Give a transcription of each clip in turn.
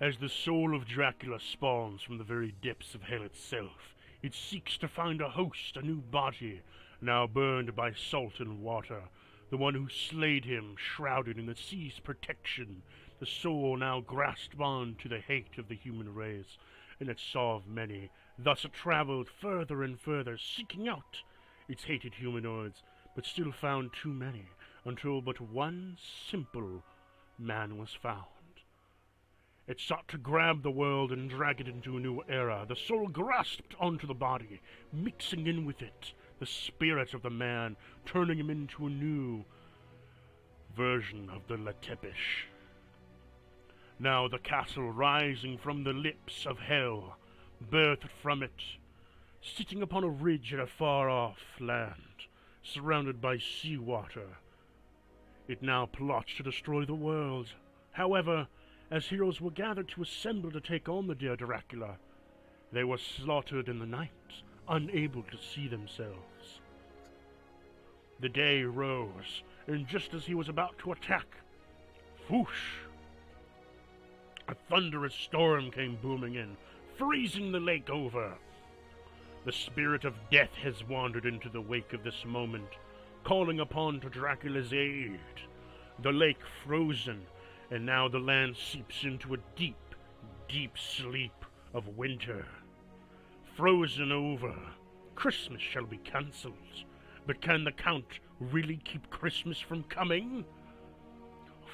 As the soul of Dracula spawns from the very depths of hell itself, it seeks to find a host, a new body, now burned by salt and water. The one who slayed him, shrouded in the sea's protection, the soul now grasped on to the hate of the human race, and it saw of many. Thus it traveled further and further, seeking out its hated humanoids, but still found too many, until but one simple man was found. It sought to grab the world and drag it into a new era. The soul grasped onto the body, mixing in with it the spirit of the man, turning him into a new version of the VlanTepish. Now the castle rising from the lips of hell, birthed from it, sitting upon a ridge at a far-off land, surrounded by seawater. It now plots to destroy the world. However, as heroes were gathered to assemble to take on the dear Dracula, they were slaughtered in the night, unable to see themselves. The day rose, and just as he was about to attack, whoosh! A thunderous storm came booming in, freezing the lake over. The spirit of death has wandered into the wake of this moment, calling upon to Dracula's aid. The lake frozen, and now the land seeps into a deep, deep sleep of winter. Frozen over, Christmas shall be cancelled. But can the Count really keep Christmas from coming?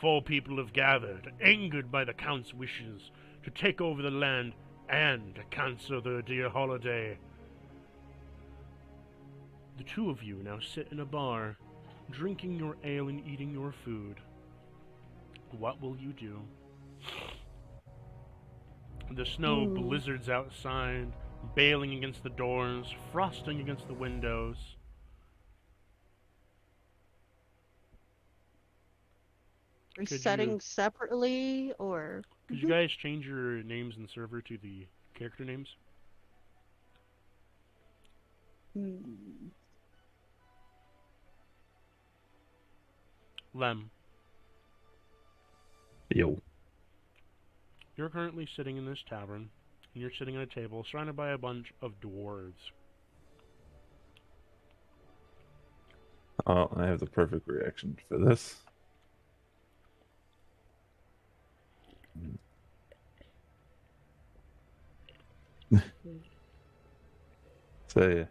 4 people have gathered, angered by the Count's wishes, to take over the land and to cancel their dear holiday. The 2 of you now sit in a bar, drinking your ale and eating your food. What will you do? The snow blizzards outside, bailing against the doors, frosting against the windows. Are we setting separately, or? Could you guys change your names in the server to the character names? Lem. Yo. You're currently sitting in this tavern, and you're sitting at a table surrounded by a bunch of dwarves. Oh, I have the perfect reaction for this. Say,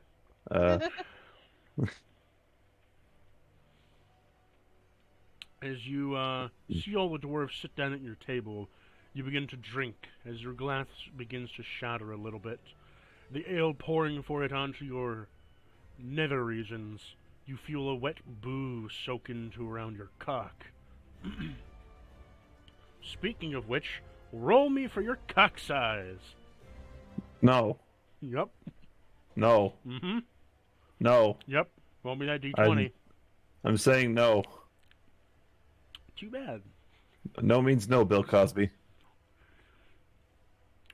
As you see all the dwarves sit down at your table, you begin to drink as your glass begins to shatter a little bit. The ale pouring for it onto your nether regions. You feel a wet booze soak into around your cock. Speaking of which, roll me for your cock size. No. Yep. No. Mm-hmm. No. Yep. Roll me that d20. I'm saying no. Too bad. No means no, Bill Cosby.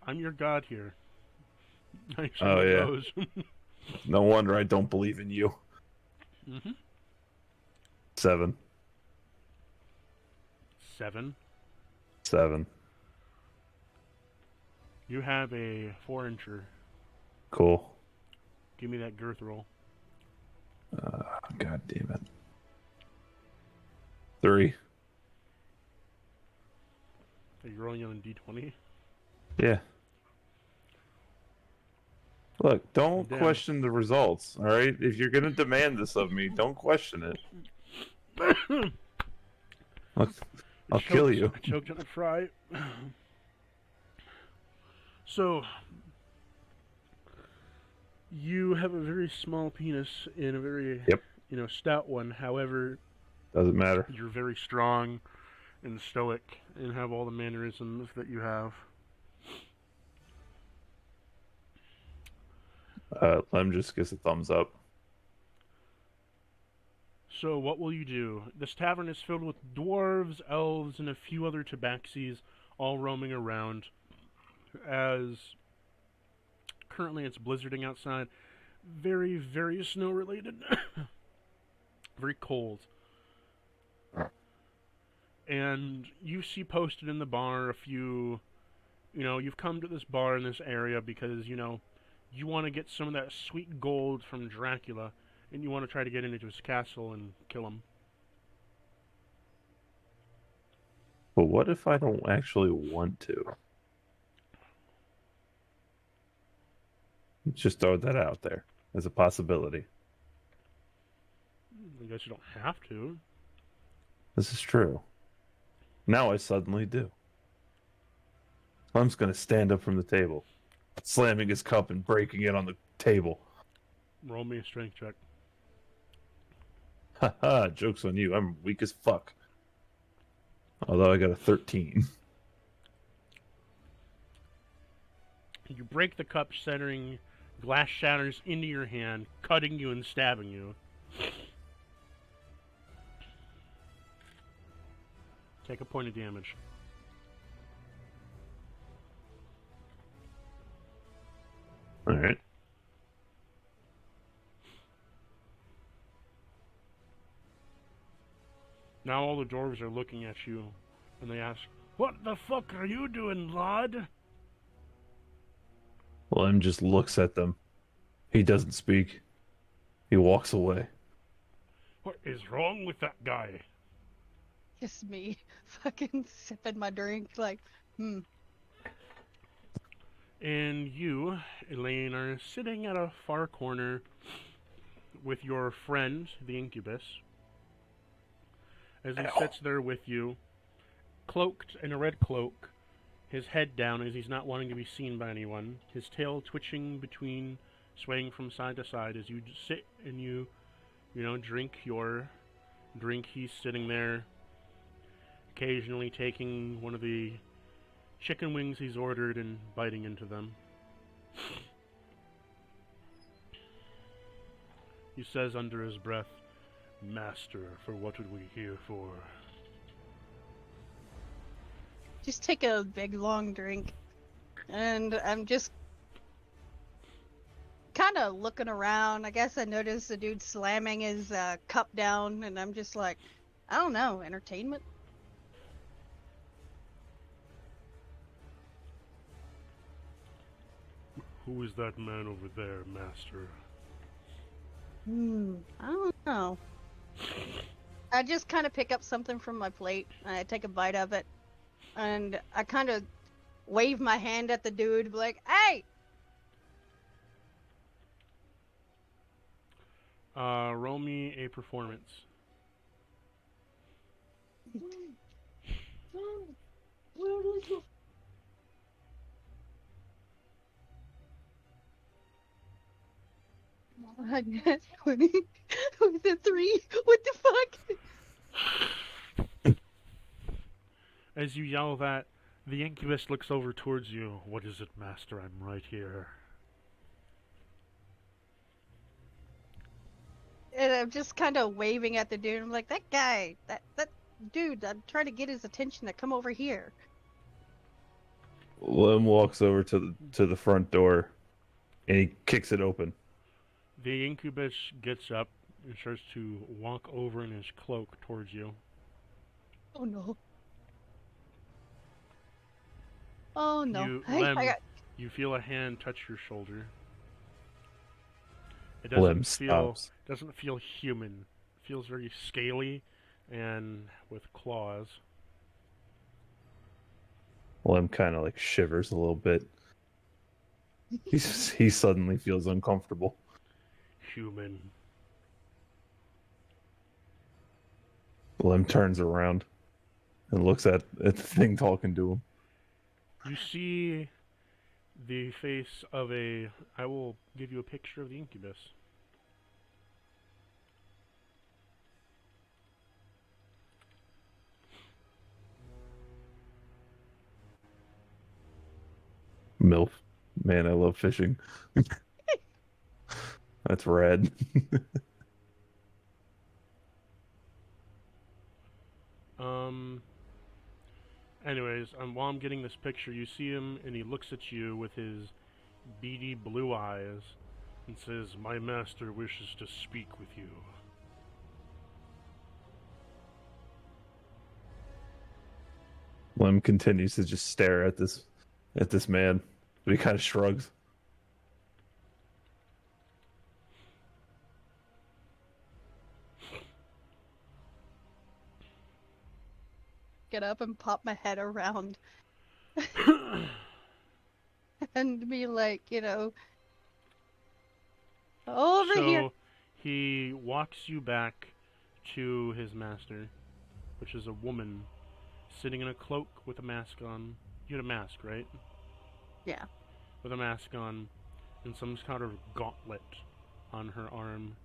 I'm your god here. Oh, yeah. No wonder I don't believe in you. Mm-hmm. 7. 7. 7. You have a 4-incher. Cool. Give me that girth roll. God damn it. 3. Are you rolling on d20? Yeah. Look, don't question the results, alright? If you're gonna demand this of me, don't question it. I'll kill you. I choked on a fry. So, you have a very small penis and a very, stout one. However, doesn't matter. You're very strong and stoic and have all the mannerisms that you have. Lem just gets a thumbs up. So what will you do? This tavern is filled with dwarves, elves, and a few other tabaxis all roaming around. As currently it's blizzarding outside. Very, very snow related. Very cold. And you see posted in the bar a few you've come to this bar in this area because, you want to get some of that sweet gold from Dracula, and you want to try to get into his castle and kill him. But what if I don't actually want to? Just throw that out there as a possibility. I guess you don't have to. This is true. Now I suddenly do. I'm just going to stand up from the table, slamming his cup and breaking it on the table. Roll me a strength check. Haha, joke's on you. I'm weak as fuck. Although I got a 13. You break the cup, centering glass shatters into your hand, cutting you and stabbing you. Take a point of damage. Alright. Now all the dwarves are looking at you, and they ask, "What the fuck are you doing, lad?" Lem just looks at them. He doesn't speak. He walks away. What is wrong with that guy? Just me fucking sipping my drink like, And you, Elaine, are sitting at a far corner with your friend, the incubus. As he sits there with you, cloaked in a red cloak, his head down as he's not wanting to be seen by anyone, his tail twitching between, swaying from side to side as you sit and you drink your drink. He's sitting there, occasionally taking one of the chicken wings he's ordered and biting into them. He says under his breath, "Master, for what would we here for?" just take a big long drink. And I'm just kind of looking around. I guess I noticed the dude slamming his cup down, and I'm just like, I don't know, entertainment? Who is that man over there, Master? I don't know. I just kind of pick up something from my plate, and I take a bite of it, and I kind of wave my hand at the dude, like, "Hey!" Roll me a performance. I guess 20 with a 3. What the fuck? As you yell that, the incubus looks over towards you. "What is it, Master? I'm right here." And I'm just kind of waving at the dude. I'm like, that guy, that dude, I'm trying to get his attention to come over here. Lem walks over to the front door, and he kicks it open. The incubus gets up and starts to walk over in his cloak towards you. Oh no. Oh no. Lem, you feel a hand touch your shoulder. It Lem doesn't feel human. It feels very scaly and with claws. Lem kind of like shivers a little bit. He suddenly feels uncomfortable. Human. Lem turns around and looks at the thing talking to him. You see the face of I will give you a picture of the incubus. MILF. Man, I love fishing. That's rad. Anyways, while I'm getting this picture, you see him, and he looks at you with his beady blue eyes and says, "My master wishes to speak with you." Lem continues to just stare at this at this man, but he kind of shrugs. Get up and pop my head around. And be like, over here. So he walks you back to his master, which is a woman sitting in a cloak with a mask on. You had a mask, right? Yeah. With a mask on and some kind of gauntlet on her arm.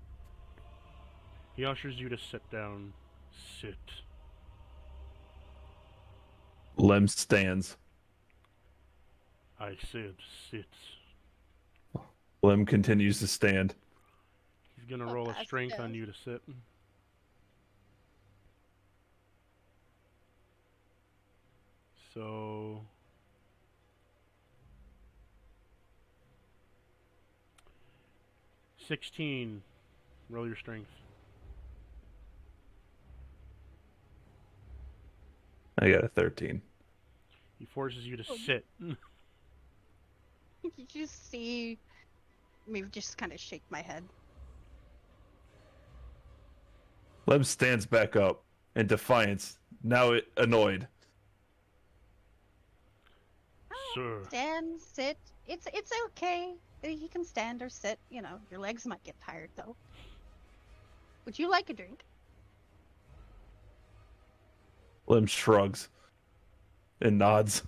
He ushers you to sit down. Sit. Lem stands. I said sit. Lem continues to stand. He's gonna roll a strength on you to sit. So... $16. Roll your strength. I got a 13. He forces you to sit. You just see me just kind of shake my head. Lem stands back up in defiance, now annoyed. Sir. Stand, sit. It's okay. He can stand or sit. Your legs might get tired though. Would you like a drink? Lem shrugs and nods.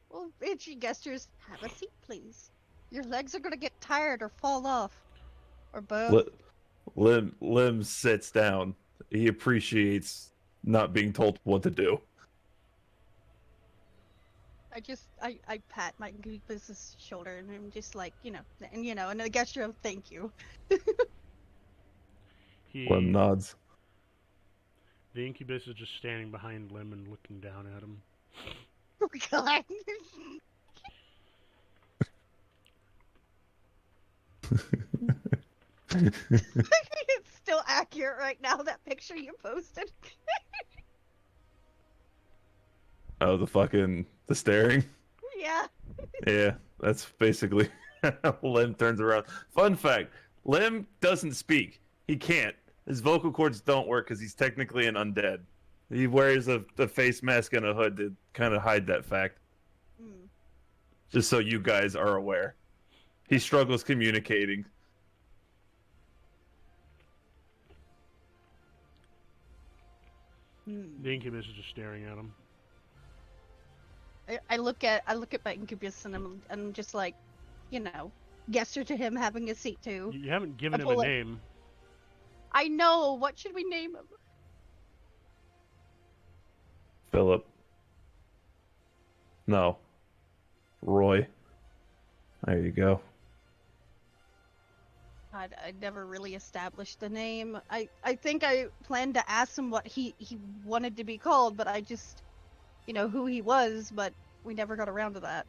Well, she gestures. Have a seat, please. Your legs are gonna get tired or fall off, or both. Lem sits down. He appreciates not being told what to do. I pat my Goopus's shoulder and I'm just like, and a gesture of thank you. Lem nods. The incubus is just standing behind Lim and looking down at him. Oh god. It's still accurate right now, that picture you posted. Oh, the staring? Yeah. Yeah, that's basically how Lim turns around. Fun fact, Lim doesn't speak. He can't. His vocal cords don't work because he's technically an undead. He wears a face mask and a hood to kind of hide that fact. Mm. Just so you guys are aware. He struggles communicating. The incubus is just staring at him. I look at my incubus and I'm just like, gesture to him having a seat too. You haven't given him a name. I know. What should we name him? Philip. No. Roy. There you go. I never really established the name. I think I planned to ask him what he wanted to be called, but I just, who he was, but we never got around to that.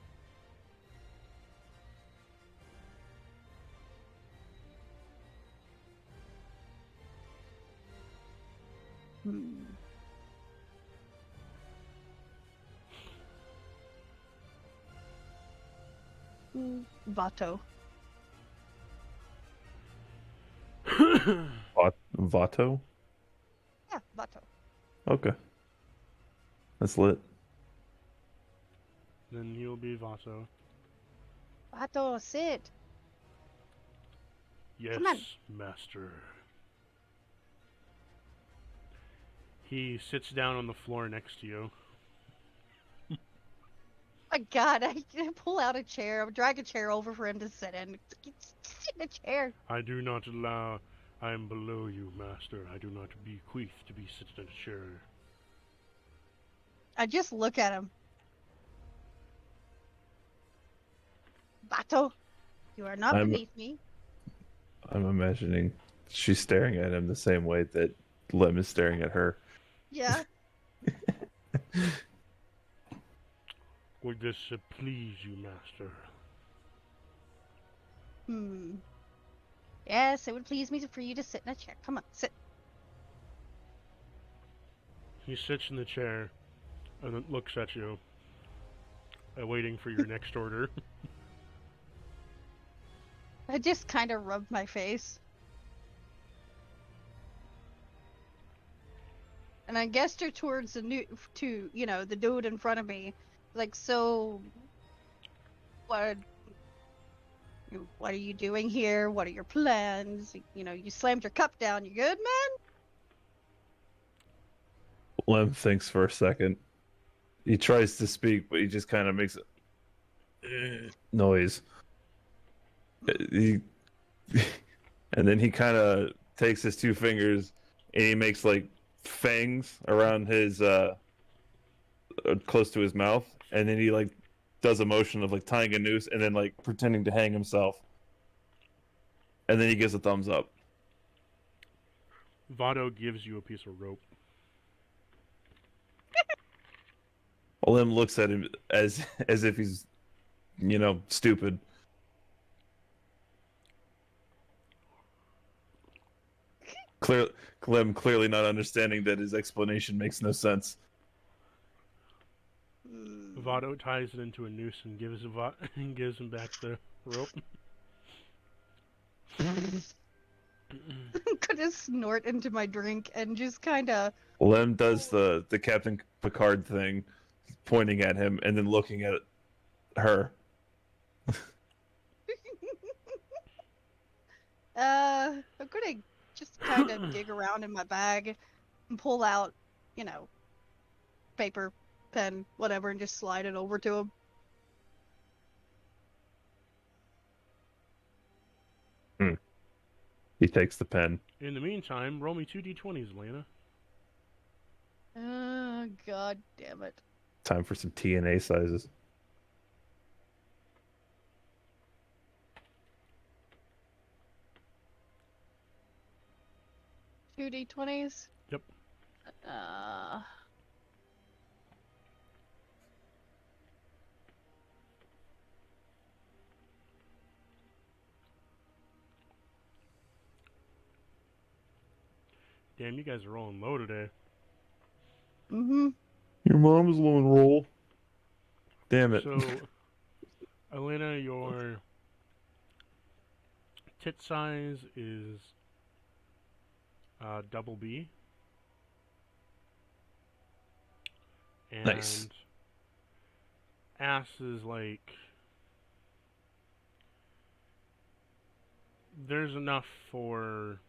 Vato. Vato? Yeah, Vato. Okay. That's lit. Then he'll be Vato. Vato, sit. Yes, Come on. master. He sits down on the floor next to you. My God, I pull out a chair, drag a chair over for him to sit in. Sit in a chair. I do not allow. I am below you, master. I do not bequeath to be sitting in a chair. I just look at him. Vato, you are not beneath me. I'm imagining she's staring at him the same way that Lem is staring at her. Yeah. Would this please you, master? Yes, it would please me for you to sit in a chair. Come on, sit. He sits in the chair and then looks at you. waiting for your next order. I just kind of rubbed my face. And I gestured towards the the dude in front of me. Like, so, what are you doing here? What are your plans? You slammed your cup down. You good, man? Lem thinks for a second. He tries to speak, but he just kind of makes noise. He, and then he kind of takes his two fingers and he makes like fangs around his close to his mouth, and then he like does a motion of like tying a noose and then like pretending to hang himself, and then he gives a thumbs up. Vado gives you a piece of rope. Olim looks at him as if he's, stupid. Clem clearly not understanding that his explanation makes no sense. Vado ties it into a noose and gives him back the rope. I'm gonna snort into my drink and just kind of. Lem does the Captain Picard thing, pointing at him and then looking at her. I'm gonna just kind of dig around in my bag and pull out, paper, pen, whatever, and just slide it over to him. He takes the pen. In the meantime, roll me 2 d20s, Lena. God damn it. Time for some TNA sizes. Two D20s? Yep. Damn, you guys are rolling low today. Mm-hmm. Your mom's low and roll. Damn it. So, Elena, your tit size is double B. And Nice. ass is like... There's enough for...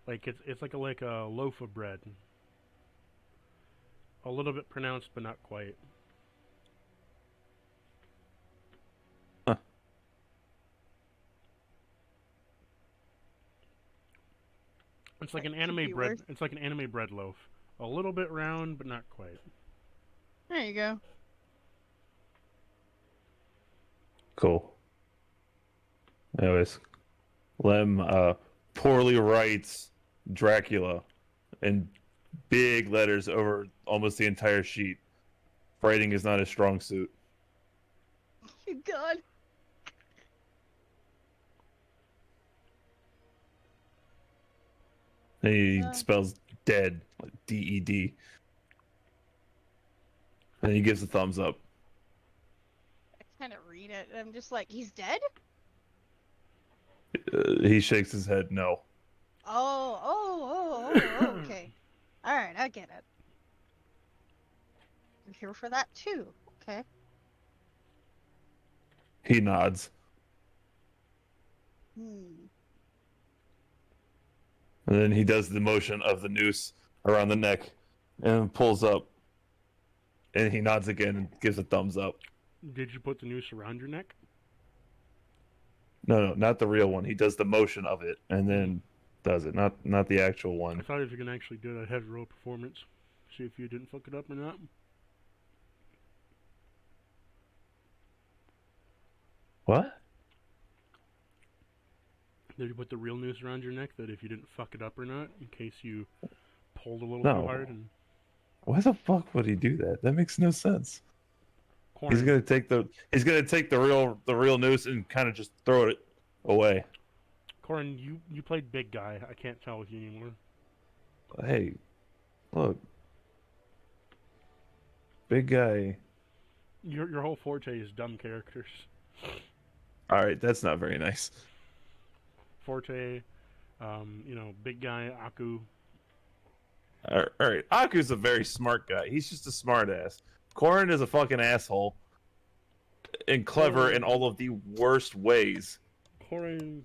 Like, it's like a loaf of bread. A little bit pronounced, but not quite. Huh. It's like That an could anime be bread. worse. It's like an anime bread loaf. A little bit round, but not quite. There you go. Cool. Anyways, Lem poorly writes Dracula in big letters over almost the entire sheet. Writing is not his strong suit. God. And he spells dead, like D-E-D. And he gives a thumbs up. I kind of read it, and I'm just like, he's dead? He shakes his head, no. Oh, okay. Alright, I get it. I'm here for that too. Okay. He nods. Hmm. And then he does the motion of the noose around the neck and pulls up. And he nods again and gives a thumbs up. Did you put the noose around your neck? No, not the real one. He does the motion of it and then does it, not the actual I one. thought if you can actually do it, I'd have you roll performance. See if you didn't fuck it up or not. What? Did you put the real noose around your neck that if you didn't fuck it up or not, in case you pulled a little No. too hard? And Why the fuck would he do that? That makes no sense. Corin, He's gonna take the real noose and kind of just throw it away. Corin, you played big guy. I can't tell with you anymore. Hey, look. Big guy. Your whole forte is dumb characters. All right, that's not very nice. Forte, big guy, Aku. All right, Aku's a very smart guy. He's just a smart ass. Korin is a fucking asshole and clever in all of the worst ways. Korin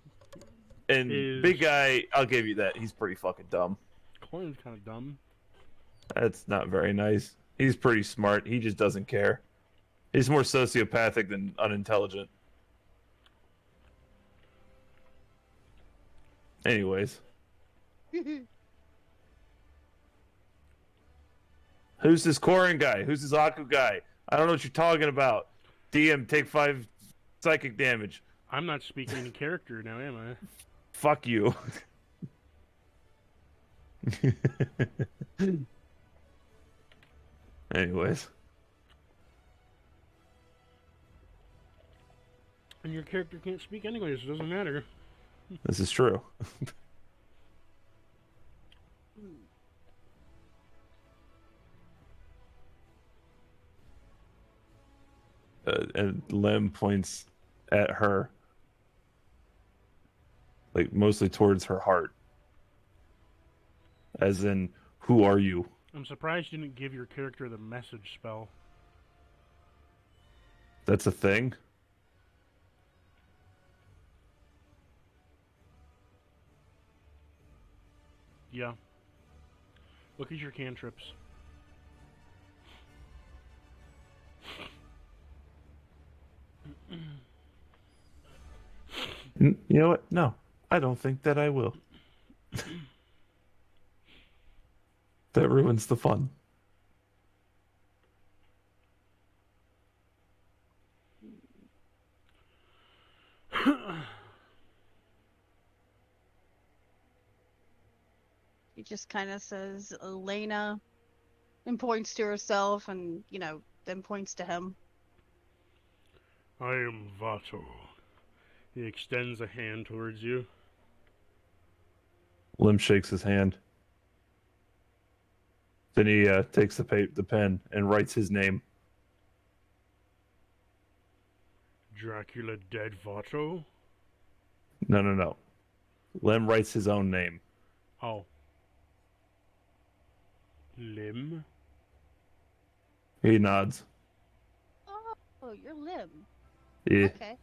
And big guy, I'll give you that. He's pretty fucking dumb. Korin's kind of dumb. That's not very nice. He's pretty smart. He just doesn't care. He's more sociopathic than unintelligent. Anyways. Who's this Korin guy? Who's this Aku guy? I don't know what you're talking about. DM, take 5 psychic damage. I'm not speaking in character now, am I? Fuck you. Anyways. And your character can't speak anyways, it doesn't matter. This is true. And Lem points at her. Like, mostly towards her heart. As in, who are you? I'm surprised you didn't give your character the message spell. That's a thing? Yeah. Look at your cantrips. You know what? No, I don't think that I will. That ruins the fun. He just kind of says Elena and points to herself and, then points to him. I am Vato. He extends a hand towards you. Lim shakes his hand. Then he takes the pen and writes his name. Dracula dead Vato? No. Lim writes his own name. Oh. Lim? He nods. Oh, you're Lim. Yeah. Okay.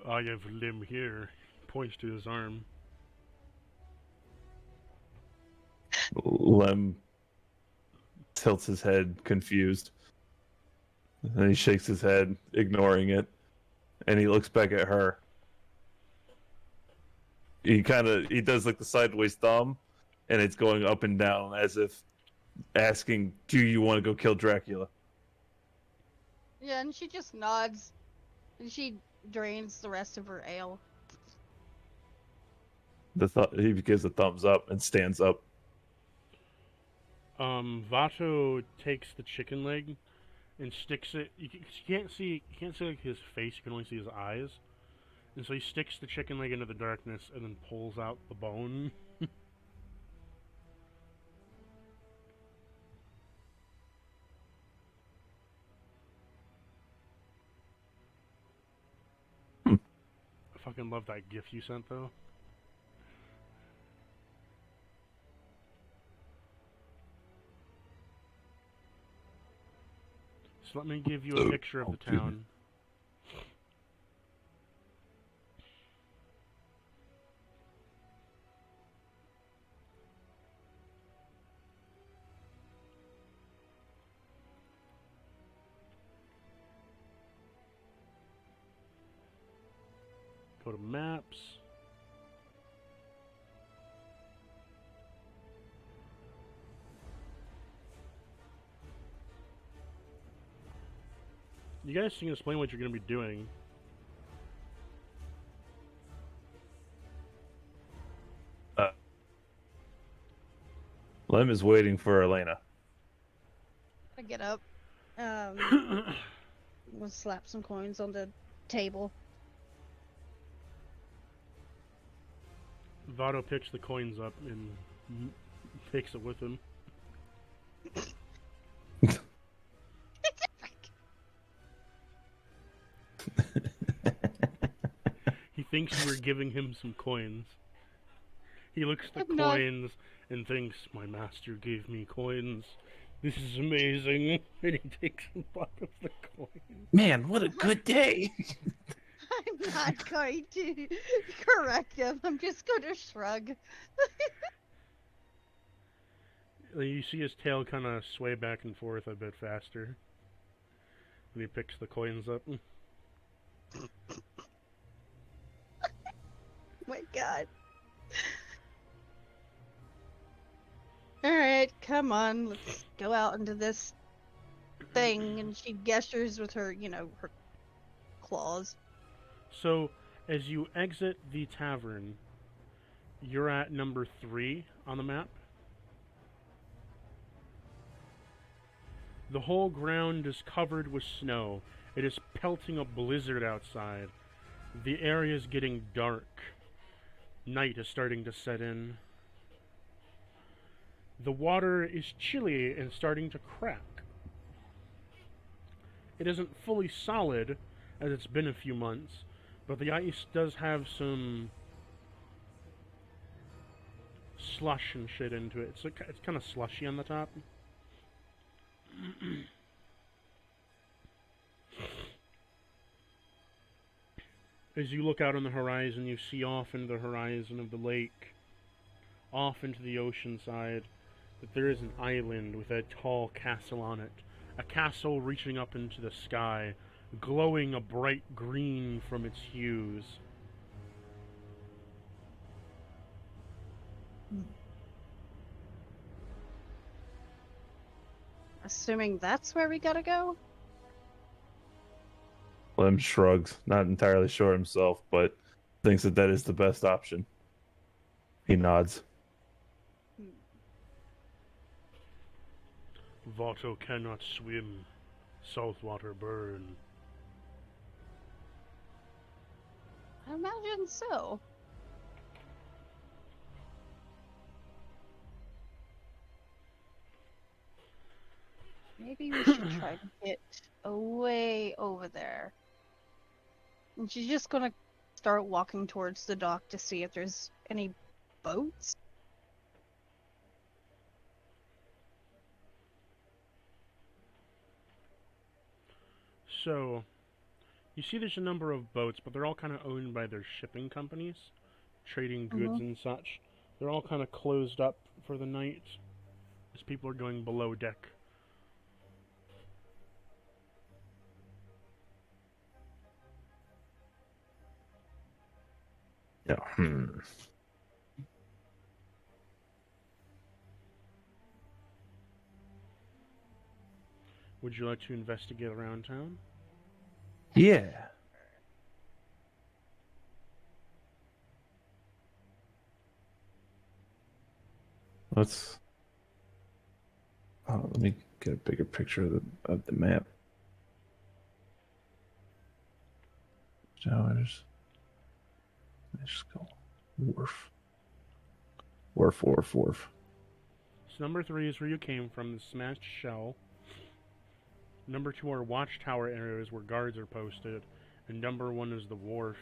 I have Lim here. Points to his arm. Lem tilts his head, confused. And then he shakes his head, ignoring it. And he looks back at her. He does like the sideways thumb, and it's going up and down as if asking, do you want to go kill Dracula? Yeah, and she just nods. And she drains the rest of her ale. He gives a thumbs up and stands up. Vato takes the chicken leg and sticks it. You can't see like his face. You can only see his eyes. And so he sticks the chicken leg into the darkness and then pulls out the bone. I fucking love that gif you sent, though. So let me give you a picture of the town. Go to maps. You guys can explain what you're going to be doing. Lem is waiting for Elena. I get up. We'll slap some coins on the table. Vato picks the coins up and takes it with him. He thinks we're giving him some coins. He looks at the I'm not- coins and thinks, my master gave me coins. This is amazing. And he takes a lot of the coins. Man, what a good day! I'm not going to correct him. I'm just going to shrug. You see his tail kind of sway back and forth a bit faster. And he picks the coins up. My God. Alright, come on, let's go out into this thing. And she gestures with her, her claws. So, as you exit the tavern, you're at number 3 on the map. The whole ground is covered with snow. It is pelting a blizzard outside. The area is getting dark. Night is starting to set in. The water is chilly and starting to crack. It isn't fully solid, as it's been a few months, but the ice does have some slush and shit into it. It's kind of slushy on the top. As you look out on the horizon, you see off into the horizon of the lake, off into the ocean side, that there is an island with a tall castle on it. A castle reaching up into the sky, glowing a bright green from its hues. Assuming that's where we gotta go? Lem shrugs, not entirely sure himself, but thinks that is the best option. He nods. Vato cannot swim. Saltwater burn. I imagine so. Maybe we should try to get away over there. And she's just gonna start walking towards the dock to see if there's any boats. So, you see there's a number of boats, but they're all kind of owned by their shipping companies, trading goods and such. They're all kind of closed up for the night, as people are going below deck. Yeah. Would you like to investigate around town? Yeah. Let's. Let me get a bigger picture of the map. Towers. Let's just go. Wharf. Wharf. So number 3 is where you came from, the smashed shell. Number 2 are watchtower areas where guards are posted. And number 1 is the wharf,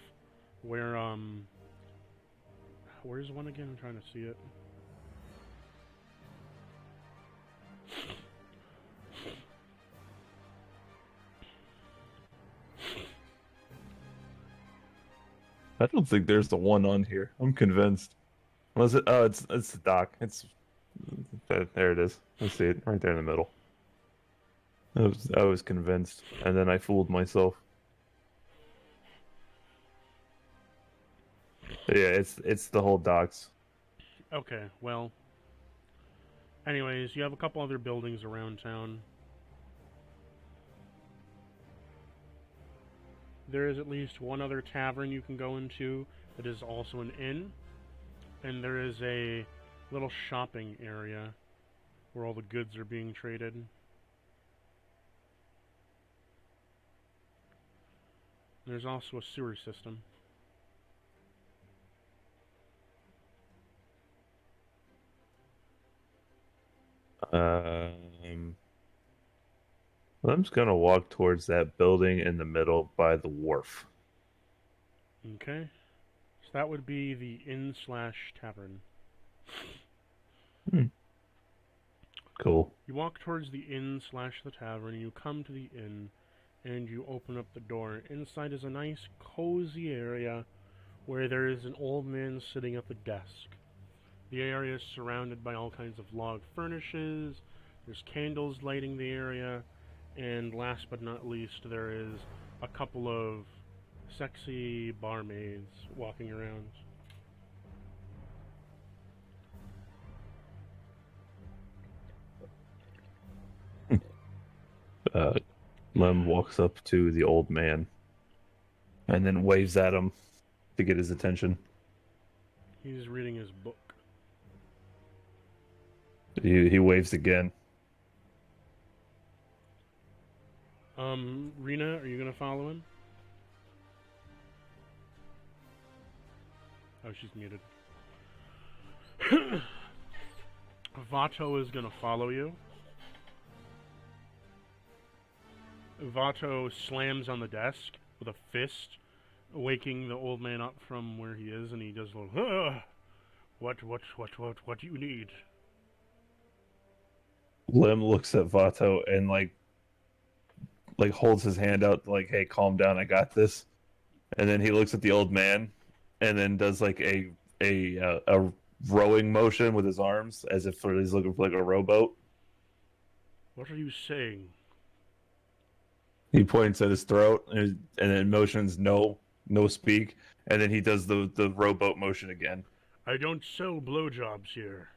where, where's one again? I'm trying to see it. I don't think there's the one on here. I'm convinced. Was it? Oh, it's the dock. There it is. I see it right there in the middle. I was convinced, and then I fooled myself. But yeah, it's the whole docks. Okay, well. Anyways, you have a couple other buildings around town. There is at least one other tavern you can go into that is also an inn. And there is a little shopping area where all the goods are being traded. There's also a sewer system. Um, I'm just gonna walk towards that building in the middle by the wharf. Okay. So that would be the inn slash tavern. Hmm. Cool. You walk towards the inn slash the tavern, and you come to the inn, and you open up the door. Inside is a nice, cozy area where there is an old man sitting at the desk. The area is surrounded by all kinds of log furnishes, there's candles lighting the area, and last but not least, there is a couple of sexy barmaids walking around. Uh, Lem walks up to the old man and then waves at him to get his attention. He's reading his book. He waves again. Rena, are you gonna follow him? Oh, she's muted. Vato is gonna follow you. Vato slams on the desk with a fist, waking the old man up from where he is, and he does a little, what do you need? Lem looks at Vato and like holds his hand out like, "Hey, calm down, I got this." And then he looks at the old man and then does like a rowing motion with his arms as if he's looking for like a rowboat. What are you saying? He points at his throat and then motions no speak, and then he does the rowboat motion again. I don't sell blowjobs here.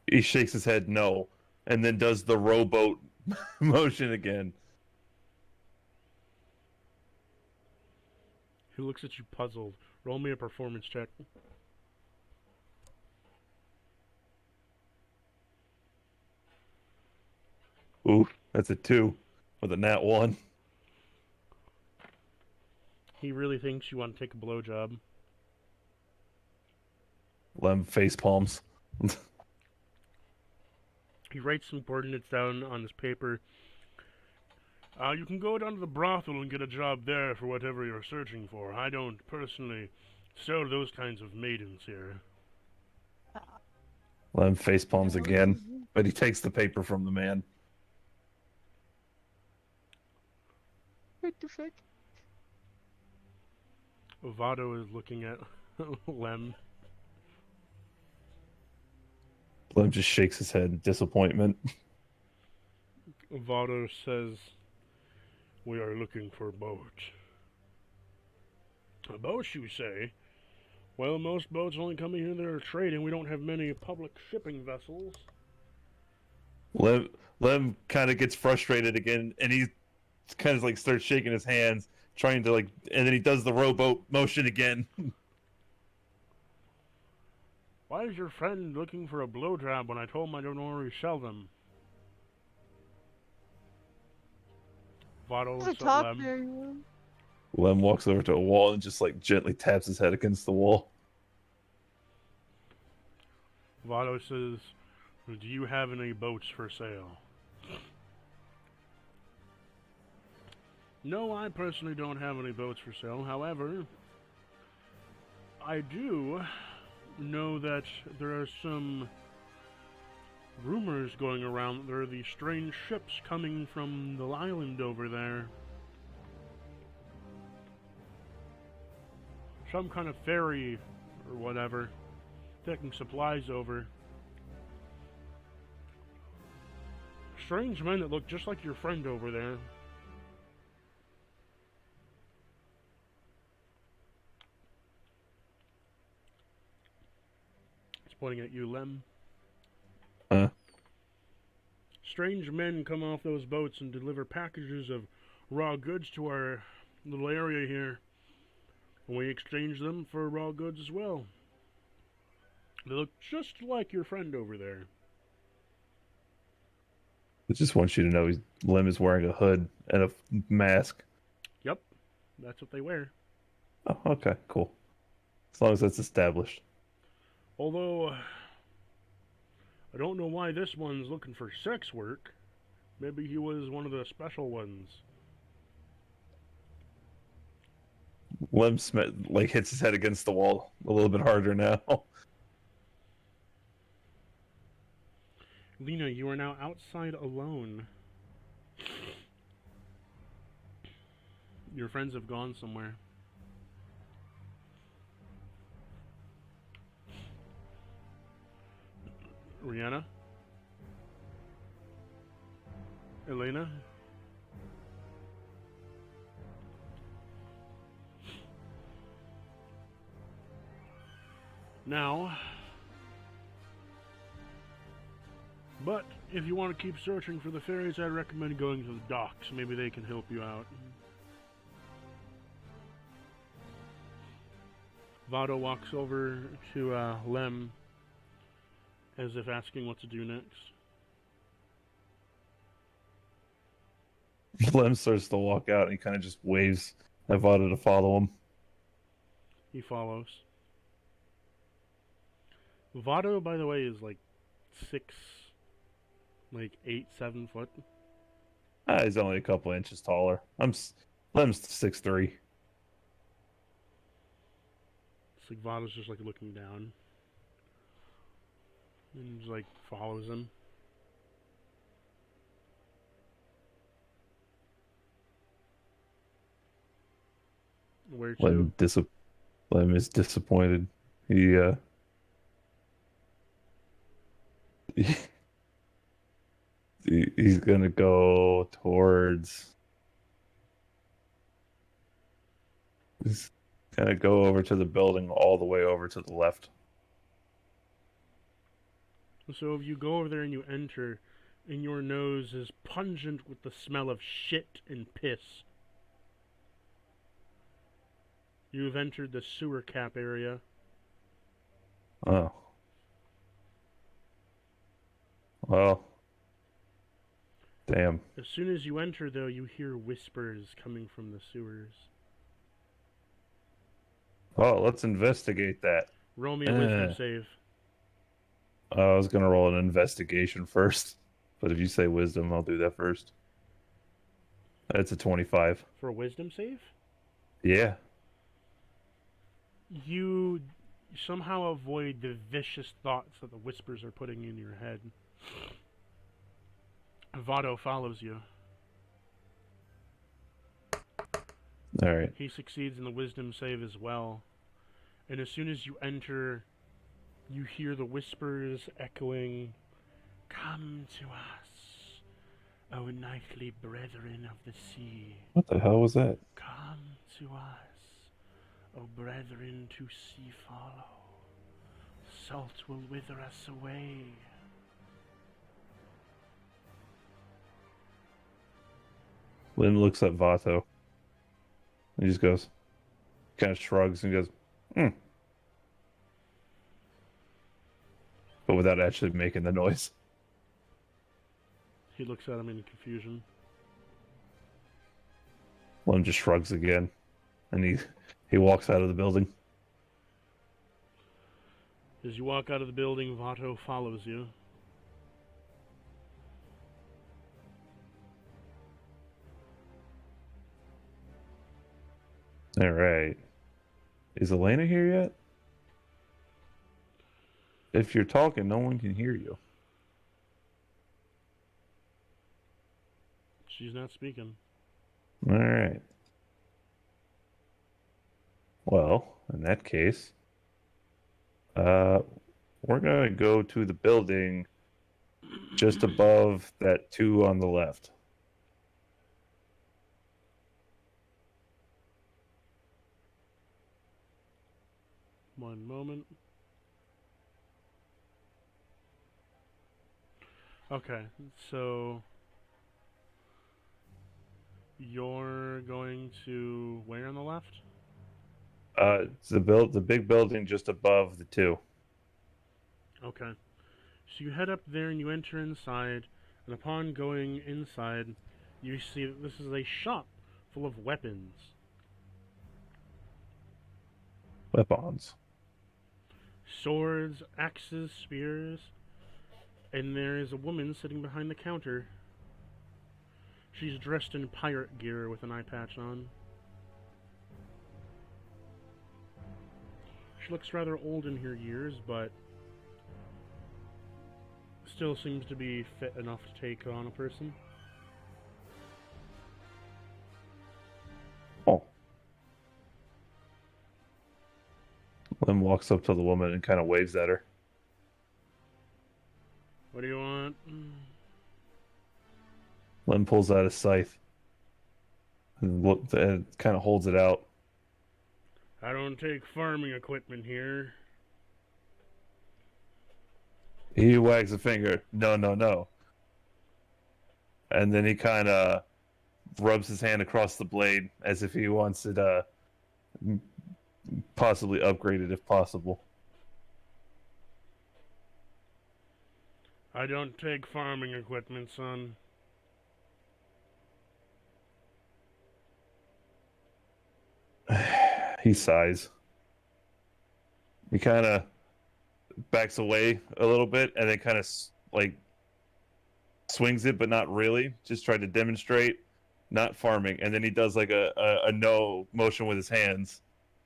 He shakes his head no, and then does the rowboat motion again. He looks at you puzzled. Roll me a performance check. Ooh, that's a 2 with a nat 1. He really thinks you want to take a blowjob. Lem face palms. He writes some coordinates down on his paper. You can go down to the brothel and get a job there for whatever you're searching for. I don't personally sell those kinds of maidens here. Lem face palms again, but he takes the paper from the man. What the fuck? Vado is looking at Lem. Lem just shakes his head in disappointment. Vado says, "We are looking for a boat." A boat, you say? Well, most boats only come in here that are trading. We don't have many public shipping vessels. Lem kind of gets frustrated again, and he kind of like starts shaking his hands, trying to like, and then he does the rowboat motion again. Why is your friend looking for a blowjob when I told him I don't already sell them? Vado looks at Lem. Lem walks over to a wall and just like gently taps his head against the wall. Vado says, "Do you have any boats for sale?" No, I personally don't have any boats for sale. However, I do know that there are some rumors going around that there are these strange ships coming from the island over there. Some kind of ferry or whatever, taking supplies over. Strange men that look just like your friend over there. It's pointing at you, Lem. Huh? Strange men come off those boats and deliver packages of raw goods to our little area here. And we exchange them for raw goods as well. They look just like your friend over there. I just want you to know Lem is wearing a hood and a mask. Yep, that's what they wear. Oh, okay, cool. As long as that's established. Although, I don't know why this one's looking for sex work. Maybe he was one of the special ones. Lem Smith like hits his head against the wall a little bit harder now. Lena, you are now outside alone. Your friends have gone somewhere. Rihanna? Elena? Now, but if you want to keep searching for the fairies, I'd recommend going to the docks. Maybe they can help you out. Vado walks over to Lem, as if asking what to do next. Lem starts to walk out and he kind of just waves at Vada to follow him. He follows. Vado, by the way, is like 8, 7 foot. He's only a couple inches taller. Lem's 6'3". It's like Vado's just like looking down. And just like follows him. Where to? Lem is disappointed. He's gonna go towards. He's gonna go over to the building, all the way over to the left. So if you go over there and you enter, and your nose is pungent with the smell of shit and piss. You've entered the sewer cap area. Oh. Well. Damn. As soon as you enter, though, you hear whispers coming from the sewers. Oh, let's investigate that. Roll me a wisdom save. I was gonna roll an investigation first, but if you say wisdom, I'll do that first. It's a 25. For a wisdom save? Yeah. You somehow avoid the vicious thoughts that the whispers are putting in your head. Vado follows you. Alright. He succeeds in the wisdom save as well. And as soon as you enter, you hear the whispers echoing, "Come to us, O knightly brethren of the sea. What the hell was that? Come to us, O brethren to sea follow. Salt will wither us away." Lynn looks at Vato. He just goes, kind of shrugs and goes, but without actually making the noise. He looks at him in confusion. Lynn just shrugs again, and he walks out of the building. As you walk out of the building, Vato follows you. All right. Is Elena here yet? If you're talking, no one can hear you. She's not speaking. All right. Well, in that case, we're going to go to the building just above that 2 on the left. One moment. Okay, so you're going to where on the left? It's the big building just above the 2. Okay. So you head up there and you enter inside, and upon going inside, you see that this is a shop full of weapons. Weapons. Swords, axes, spears. And there is a woman sitting behind the counter. She's dressed in pirate gear with an eye patch on. She looks rather old in her years, but still seems to be fit enough to take on a person. Oh. Lem walks up to the woman and kind of waves at her. What do you want? Lem pulls out his scythe and kind of holds it out. I don't take farming equipment here. He wags a finger. No, no, no. And then he kind of rubs his hand across the blade as if he wants it possibly upgraded if possible. I don't take farming equipment, son. He sighs. He kind of backs away a little bit and then kind of like swings it, but not really. Just trying to demonstrate not farming. And then he does like a no motion with his hands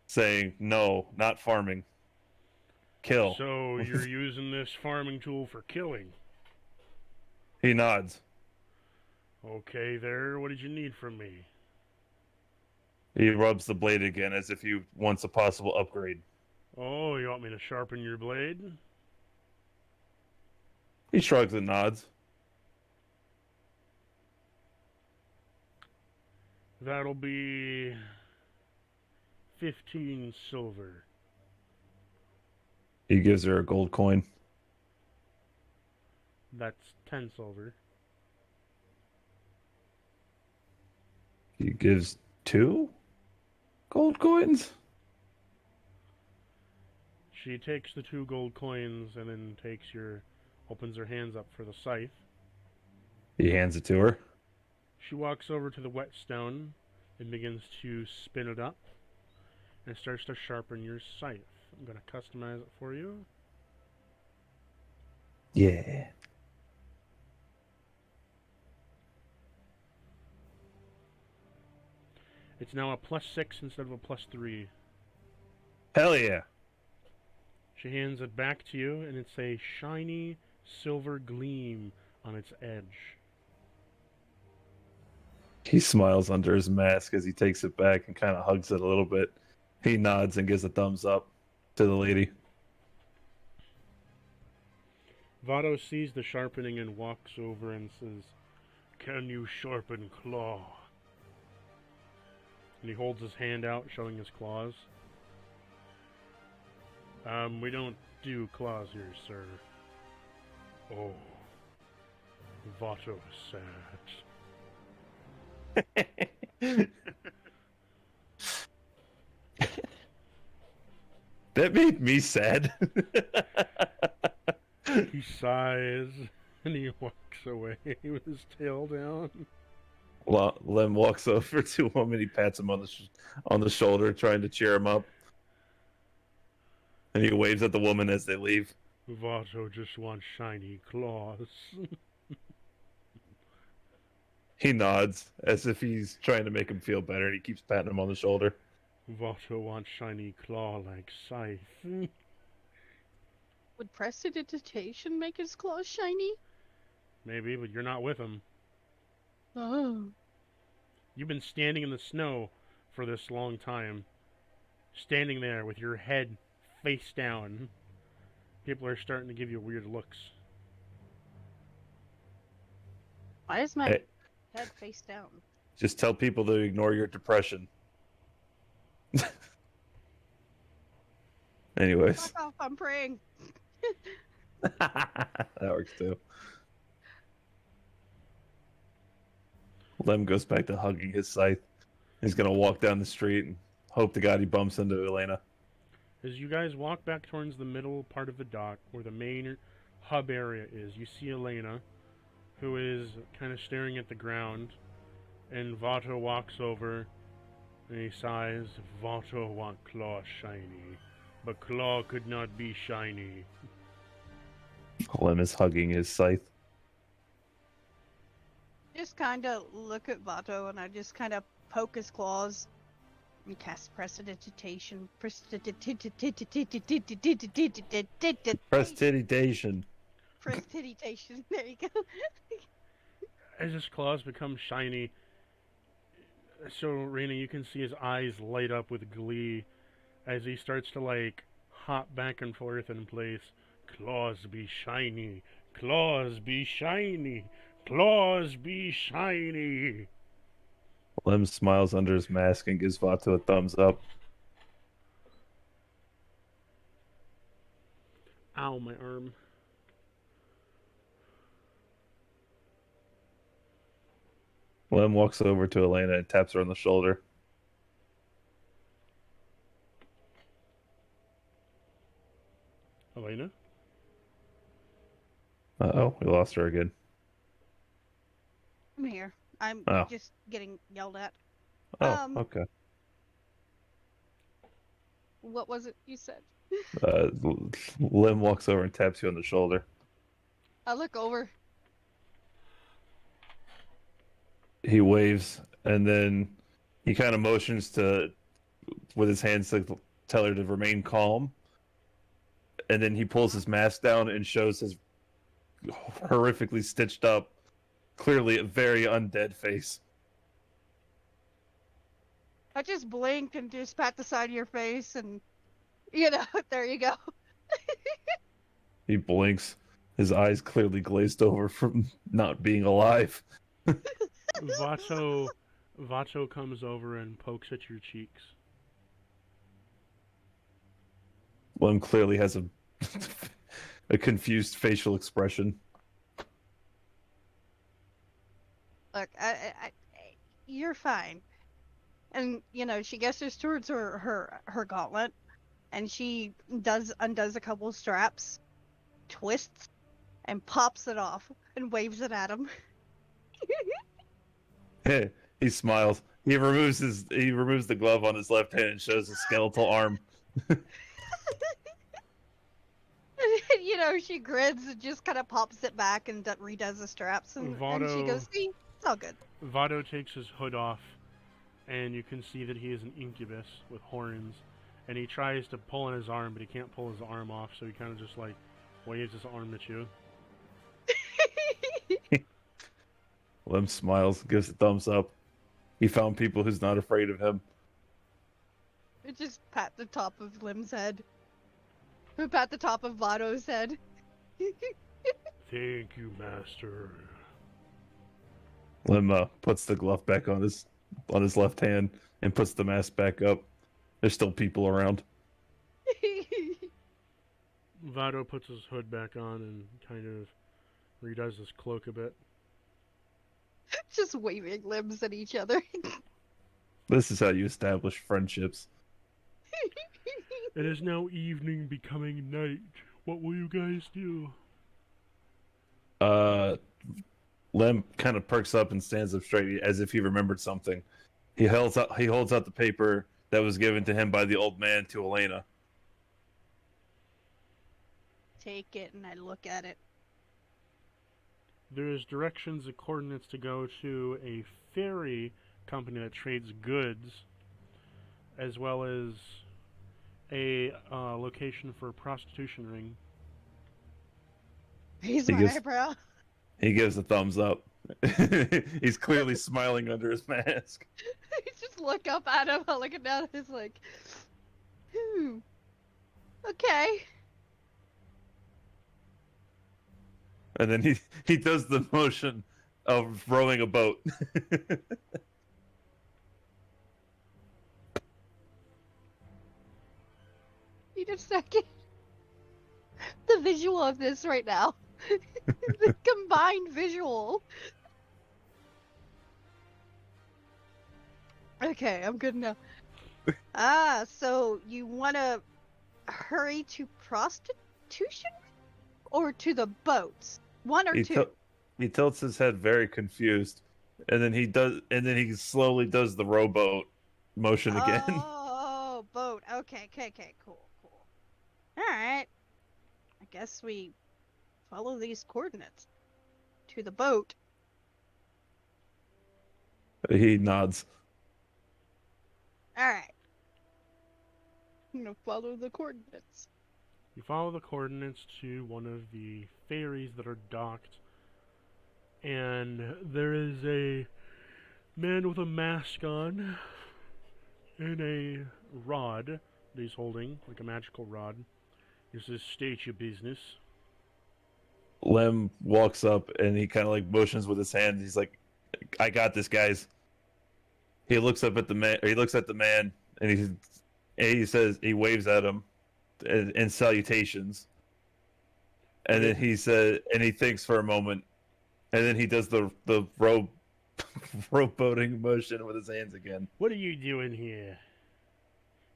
saying, no, not farming. Kill. So you're using this farming tool for killing? He nods. Okay there, what did you need from me? He rubs the blade again as if he wants a possible upgrade. Oh, you want me to sharpen your blade? He shrugs and nods. That'll be 15 silver. He gives her a gold coin. That's 10 silver. He gives 2 gold coins? She takes the 2 gold coins and then opens her hands up for the scythe. He hands it to her. She walks over to the whetstone and begins to spin it up and starts to sharpen your scythe. I'm going to customize it for you. Yeah. It's now a +6 instead of a +3. Hell yeah. She hands it back to you, and it's a shiny silver gleam on its edge. He smiles under his mask as he takes it back and kind of hugs it a little bit. He nods and gives a thumbs up to the lady. Vado sees the sharpening and walks over and says, "Can you sharpen claw?" And he holds his hand out, showing his claws. We don't do claws here, sir. Oh, Vato is sad. That made me sad. He sighs and he walks away with his tail down. Well, Lem walks over to him and he pats him on the shoulder, trying to cheer him up. And he waves at the woman as they leave. Vato just wants shiny claws. He nods as if he's trying to make him feel better, and he keeps patting him on the shoulder. Vato wants shiny claw like scythe. Would prestidigitation make his claws shiny? Maybe, but you're not with him. Oh. You've been standing in the snow for this long time. Standing there with your head face down. People are starting to give you weird looks. Why is my Hey, head face down? just tell people to ignore your depression. Anyways, Fuck off, I'm praying. that works too. Lem goes back to hugging his scythe. He's gonna walk down the street and hope to God he bumps into Elena. As you guys walk back towards the middle part of the dock, where the main hub area is, you see Elena, who is kind of staring at the ground, and Vato walks over, and he sighs, "Vato want claw shiny, but claw could not be shiny." Lem is hugging his scythe. Just kind of look at Vato, and I just kind of poke his claws and cast prestidigitation. Prestidigitation. Prestidigitation. There you go. As his claws become shiny, so Raina, you can see his eyes light up with glee as he starts to like hop back and forth in place. Claws be shiny, claws be shiny, claws be shiny. Lem smiles under his mask and gives Vato a thumbs up. Ow, my arm. Lem walks over to Elena and taps her on the shoulder. Elena? Uh-oh, we lost her again. I'm here. I'm Oh. just getting yelled at. Oh, okay. What was it you said? Lem walks over and taps you on the shoulder. I look over. He waves, and then he kind of motions with his hands to tell her to remain calm. And then he pulls his mask down and shows his horrifically stitched up, clearly a very undead face. I just blink and just pat the side of your face, and there you go. He blinks, his eyes clearly glazed over from not being alive. Vato comes over and pokes at your cheeks. Lem clearly has a confused facial expression. Look, you're fine. And she gestures towards her gauntlet, and she undoes a couple straps, twists, and pops it off and waves it at him. He smiles. He removes the glove on his left hand and shows a skeletal arm. She grins and just kind of pops it back and redoes the straps, and she goes, "See, it's all good." Vato takes his hood off, and you can see that he is an incubus with horns. And he tries to pull on his arm, but he can't pull his arm off, so he kind of just like waves his arm at you. Lem smiles, gives a thumbs up. He found people who's not afraid of him. It just pat the top of Lim's head. Pat the top of Vato's head. Thank you, master. Lem puts the glove back on his left hand and puts the mask back up. There's still people around. Vato puts his hood back on and kind of redoes his cloak a bit. Just waving limbs at each other. This is how you establish friendships. It is now evening becoming night. What will you guys do? Lem kind of perks up and stands up straight as if he remembered something. He holds out the paper that was given to him by the old man to Elena. Take it, and I look at it. There's directions and coordinates to go to a ferry company that trades goods, as well as a location for a prostitution ring. Raise my eyebrow. He gives a thumbs up. He's clearly smiling under his mask. I just look up at him. I look down. He's like, okay. And then he does the motion of rowing a boat. Need a second. The visual of this right now. The combined visual. Okay, I'm good now. So you want to hurry to prostitution or to the boats? One or two? He tilts his head very confused, and then he slowly does the rowboat motion again. Oh, boat. Okay, cool. All right. I guess we follow these coordinates to the boat. He nods. All right. I'm gonna follow the coordinates. You follow the coordinates to one of the ferries that are docked, and there is a man with a mask on and a rod that he's holding, like a magical rod. He says, "State your business." Lem walks up and he kind of like motions with his hand. He's like, "I got this, guys." He looks up at the man. Or he looks at the man and he says, he waves at him in salutations. And then he said, and he thinks for a moment, and then he does the rope boating motion with his hands again. "What are you doing here?"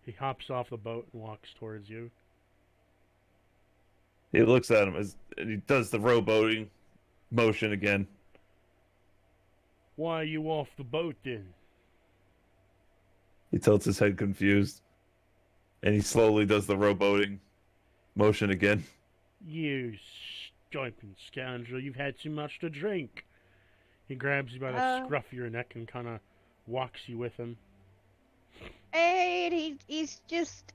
He hops off the boat and walks towards you. He looks at him and he does the rowboating motion again. "Why are you off the boat then?" He tilts his head confused. And he slowly does the rowboating motion again. "You stinking scoundrel, you've had too much to drink." He grabs you by the scruff of your neck and kind of walks you with him. And he's just...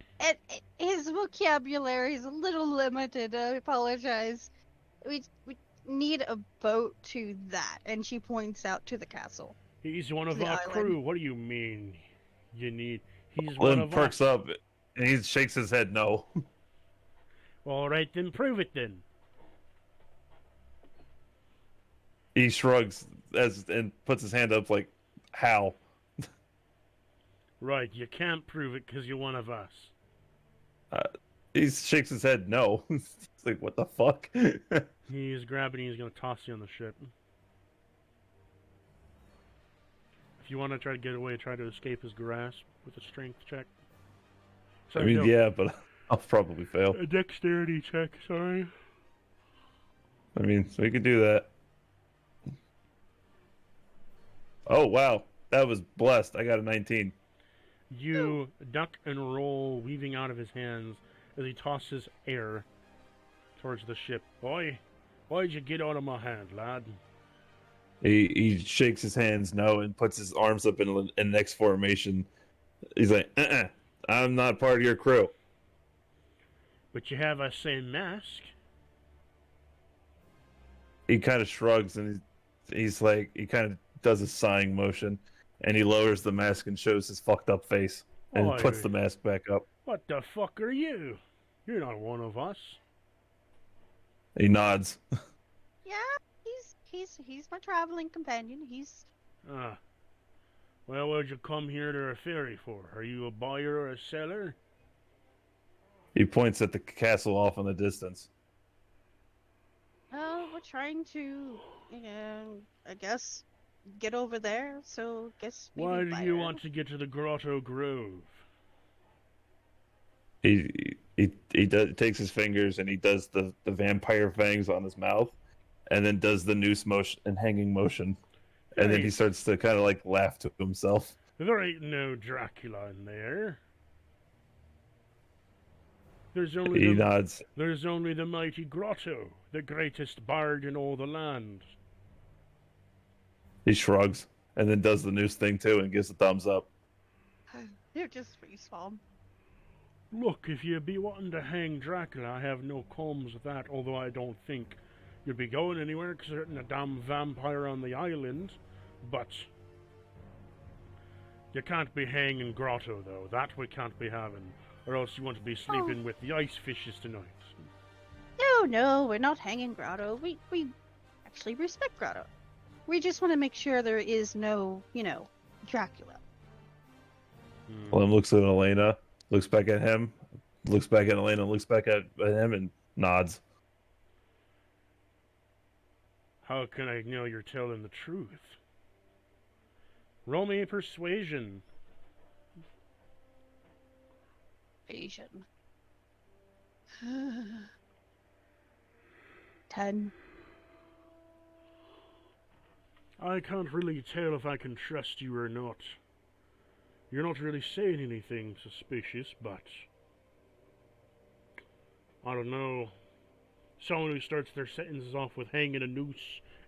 his vocabulary is a little limited. I apologize. We need a boat to that. And she points out to the castle. "He's one of the our island. crew. What do you mean you need... He's Lynn one of perks us." up and he shakes his head no. "All right, then prove it then." He shrugs and puts his hand up like, how? "Right, you can't prove it because you're one of us." He shakes his head no. It's like, what the fuck? He's grabbing you. He's going to toss you on the ship. If you want to try to get away, try to escape his grasp with a strength check. I mean, yeah, but I'll probably fail. A dexterity check, sorry. I mean, so we could do that. Oh, wow. That was blessed. I got a 19. You duck and roll, weaving out of his hands as he tosses air towards the ship. "Boy, why'd you get out of my hand, lad?" He shakes his hands no and puts his arms up in an X formation. He's like, I'm not part of your crew. "But you have a same mask." He kind of shrugs and he's like, he kind of does a sighing motion and he lowers the mask and shows his fucked up face and Oi. puts the mask back up. "What the fuck are you? You're not one of us." He nods. Yeah, he's my traveling companion. He's... "Ah. Well, what'd you come here to a ferry for? Are you a buyer or a seller?" He points at the castle off in the distance. Oh, we're trying to, I guess, get over there. So, guess maybe "Why do buy you her. want to get to the Grotto Grove?" He takes his fingers and he does the vampire fangs on his mouth and then does the noose motion and hanging motion. And then he starts to kind of like laugh to himself. "There ain't no Dracula in there. There's only He nods. There's only the mighty Grotto, the greatest bard in all the land." He shrugs and then does the noose thing too and gives a thumbs up. They're just face palm. "Look, if you be wanting to hang Dracula, I have no qualms with that, although I don't think you'd be going anywhere because there isn't a damn vampire on the island. But you can't be hanging Grotto, though. That we can't be having. Or else you want to be sleeping with the ice fishes tonight." No, we're not hanging Grotto. We actually respect Grotto. We just want to make sure there is no, Dracula. Lem looks at Elena, looks back at him, looks back at Elena, looks back at him, and nods. "How can I know you're telling the truth?" "Roll me a persuasion." Asian. 10. "I can't really tell if I can trust you or not. You're not really saying anything suspicious, but I don't know. Someone who starts their sentences off with hanging a noose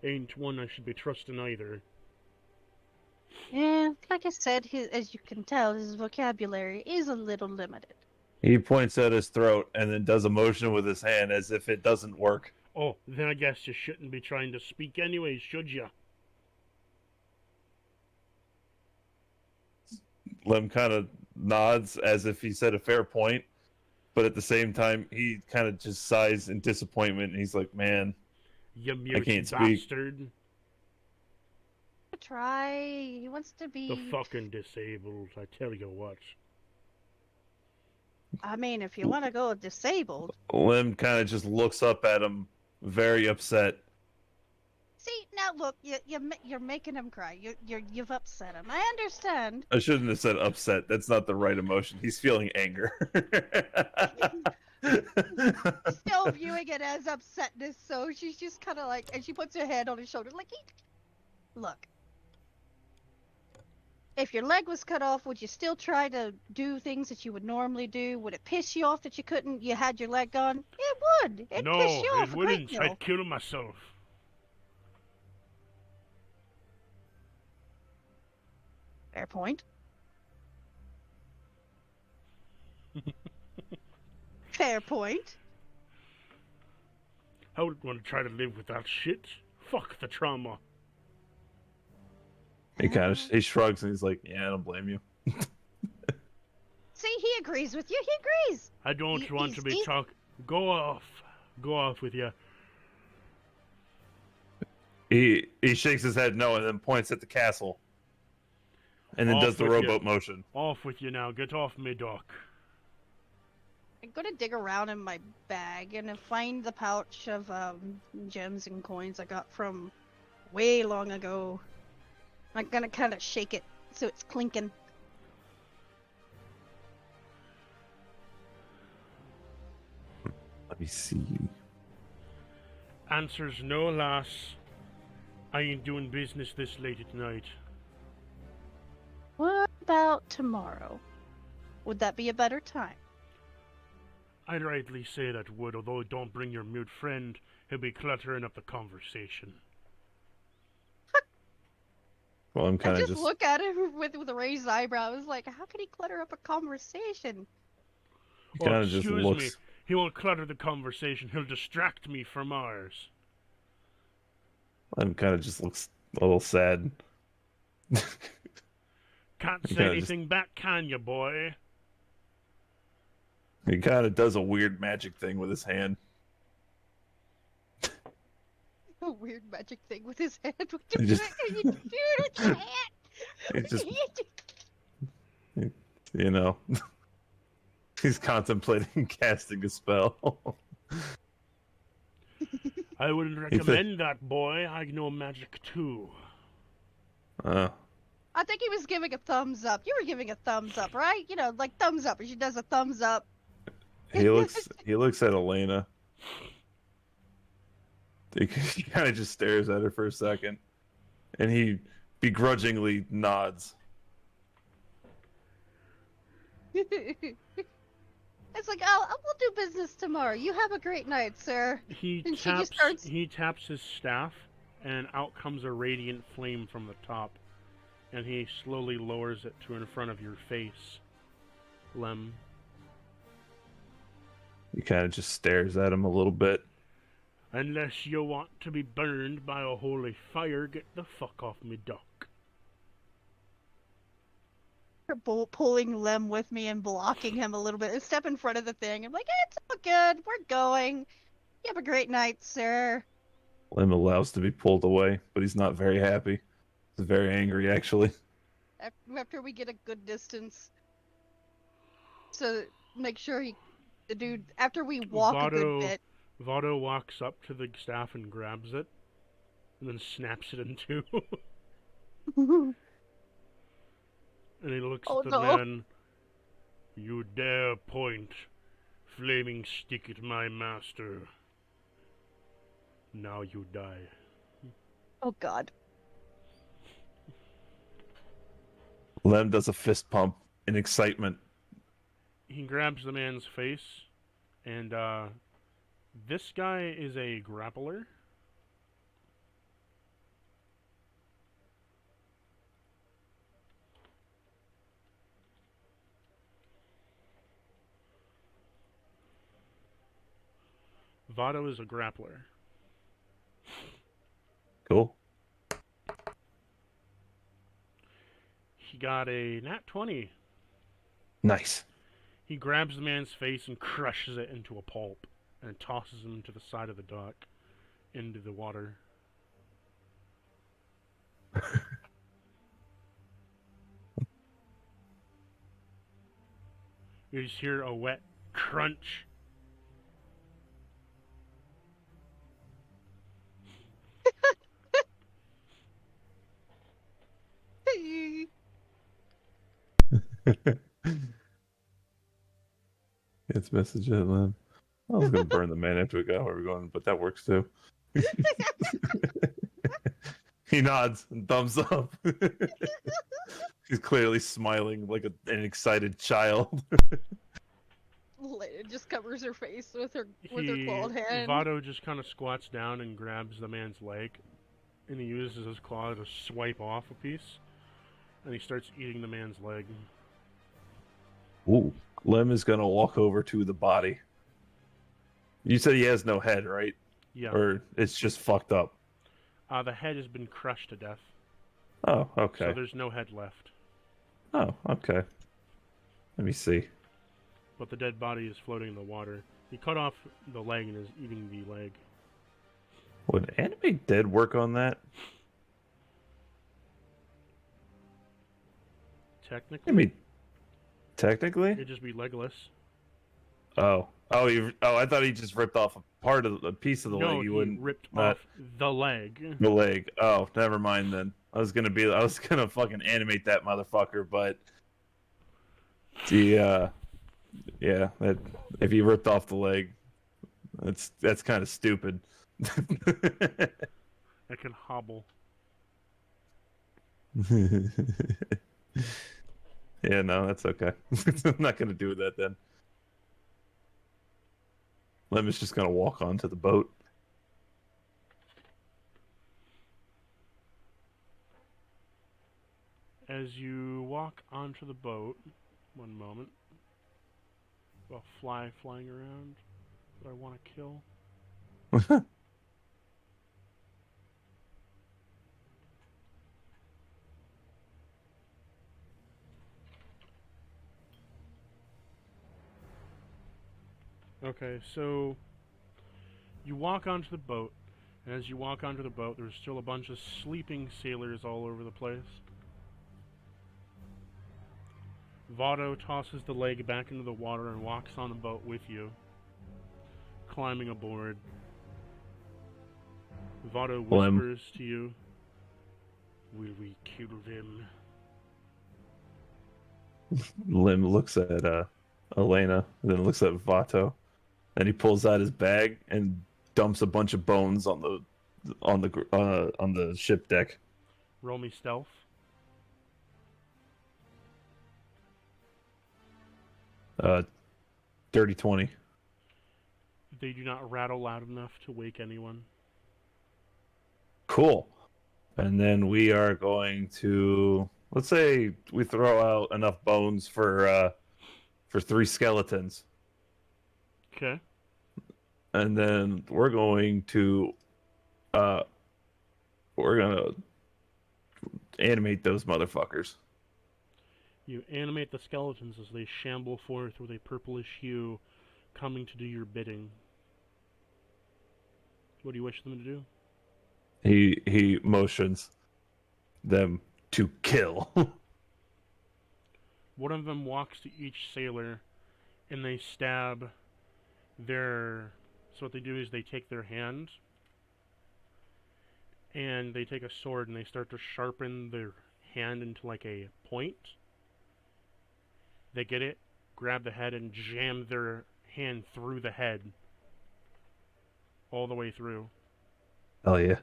ain't one I should be trusting either. Yeah, like I said, as you can tell, his vocabulary is a little limited. He points at his throat and then does a motion with his hand as if it doesn't work. Oh, then I guess you shouldn't be trying to speak anyways, should ya? Lem kind of nods as if he said a fair point, but at the same time, he kind of just sighs in disappointment. And he's like, "Man, You mute can't speak." bastard. Try. He wants to be. The fucking disabled, I tell you what. I mean, if you want to go disabled. Lem kind of just looks up at him, very upset. See, now look, you're making him cry. You've upset him. I understand. I shouldn't have said upset. That's not the right emotion. He's feeling anger. Still viewing it as upsetness, so she's just kind of like, and she puts her hand on his shoulder, like, look. If your leg was cut off, would you still try to do things that you would normally do? Would it piss you off that you had your leg gone? It would. It'd No, piss you off it a great wouldn't. deal. I'd kill myself. Fair point. Fair point. I wouldn't want to try to live with that shit. Fuck the trauma. He shrugs and he's like, "Yeah, I don't blame you." See, he agrees with you. He agrees. I don't want to be Go off with you. He shakes his head no and then points at the castle. And then Off does the with rowboat you. motion. Off with you now. Get off me, doc. I'm gonna dig around in my bag and find the pouch of gems and coins I got from way long ago. I'm gonna kind of shake it so it's clinking. Let me see. Answers no, lass. I ain't doing business this late at night. What about tomorrow? Would that be a better time? I'd rightly say that would, although don't bring your mute friend. He'll be cluttering up the conversation. Well, I'm I kind of just look at him with raised eyebrows, like, how can he clutter up a conversation? He kind of just excuse looks. me. He won't clutter the conversation. He'll distract me from ours. I'm kind of just looks a little sad. Can't He say kinda anything back, can you, boy? He kind of does a weird magic thing with his hand. A weird magic thing with his hand. What He you just- do with your hand? It's just, you know, he's contemplating casting a spell. I wouldn't recommend that, boy. I know magic too. Uh, I think he was giving a thumbs up. You were giving a thumbs up, right? You know, like thumbs up. She does a thumbs up. he looks at Elena. He kind of just stares at her for a second, and he begrudgingly nods. It's like, oh, we'll do business tomorrow. You have a great night, sir. He And she taps. just starts- He taps his staff, and out comes a radiant flame from the top, and he slowly lowers it to in front of your face, Lem. He kind of just stares at him a little bit. Unless you want to be burned by a holy fire, get the fuck off me, doc. Pulling Lem with me and blocking him a little bit. Step in front of the thing. I'm like, it's all good. We're going. You have a great night, sir. Lem allows to be pulled away, but he's not very happy. He's very angry, actually. After we get a good distance. So make sure the dude, after we walk a good bit. Votto walks up to the staff and grabs it, and then snaps it in two. And he looks Oh, at the no. man. You dare point flaming stick at my master. Now you die. Oh, God. Lem does a fist pump in excitement. He grabs the man's face and This guy is a grappler. Vado is a grappler. Cool. He got a nat 20. Nice. He grabs the man's face and crushes it into a pulp and tosses him to the side of the dock into the water. You just hear a wet crunch. It's message at Lim. I was gonna burn the man after we got where we're going, but that works too. He nods and thumbs up. He's clearly smiling like an excited child. It just covers her face with her clawed hand. Vado just kind of squats down and grabs the man's leg, and he uses his claw to swipe off a piece, and he starts eating the man's leg. Ooh. Lim is gonna walk over to the body. You said he has no head, right? Yeah. Or it's just fucked up. The head has been crushed to death. Oh, okay. So there's no head left. Oh, okay. Let me see. But the dead body is floating in the water. He cut off the leg and is eating the leg. Would Animate Dead work on that? Technically? I mean, technically? It'd just be legless. Oh, I thought he just ripped off a piece of the leg. You wouldn't ripped off the leg. the leg. Oh, never mind then. I was gonna fucking animate that motherfucker, but yeah, if he ripped off the leg, that's kind of stupid. I can hobble. Yeah, no, that's okay. I'm not gonna do that then. Lem is just gonna walk onto the boat. As you walk onto the boat, one moment. A fly flying around that I want to kill. Okay, so you walk onto the boat, and as you walk onto the boat, there's still a bunch of sleeping sailors all over the place. Vado tosses the leg back into the water and walks on the boat with you, climbing aboard. Vado whispers to you, "Will we kill them?" Lim looks at Elena, and then looks at Vato, and he pulls out his bag and dumps a bunch of bones on the ship deck. Roll me stealth. Dirty 20. They do not rattle loud enough to wake anyone. Cool. And then we are going to, let's say we throw out enough bones for 3 skeletons. Okay. And then we're going to animate those motherfuckers. You animate the skeletons as they shamble forth with a purplish hue, coming to do your bidding. What do you wish them to do? He motions them to kill. One of them walks to each sailor, and they stab their... So what they do is they take their hand, and they take a sword, and they start to sharpen their hand into like a point. They get it, grab the head, and jam their hand through the head. All the way through. Hell yeah.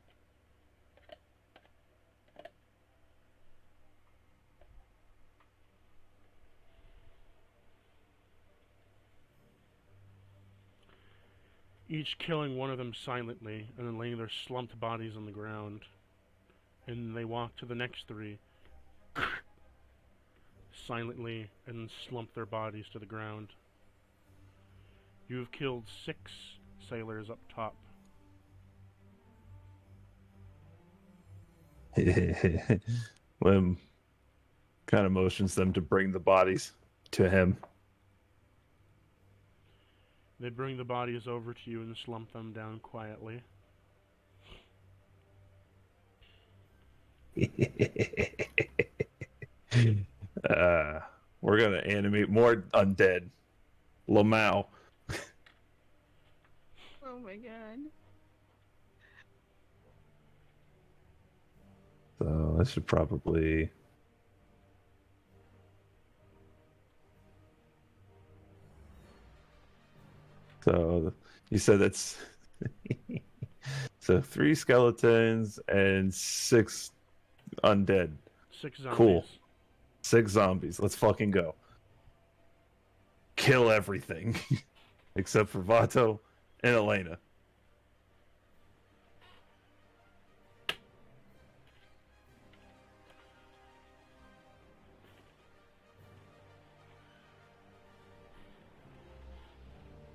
each killing one of them silently, and then laying their slumped bodies on the ground. And they walk to the next three, silently, and slump their bodies to the ground. You've killed 6 sailors up top. Lim kind of motions them to bring the bodies to him. They bring the bodies over to you and slump them down quietly. We're gonna animate more undead. Lamau. Oh my god. So I should probably. So you said that's so 3 skeletons and 6 undead. 6 zombies. Cool. 6 zombies. Let's fucking go. Kill everything except for Vato and Elena.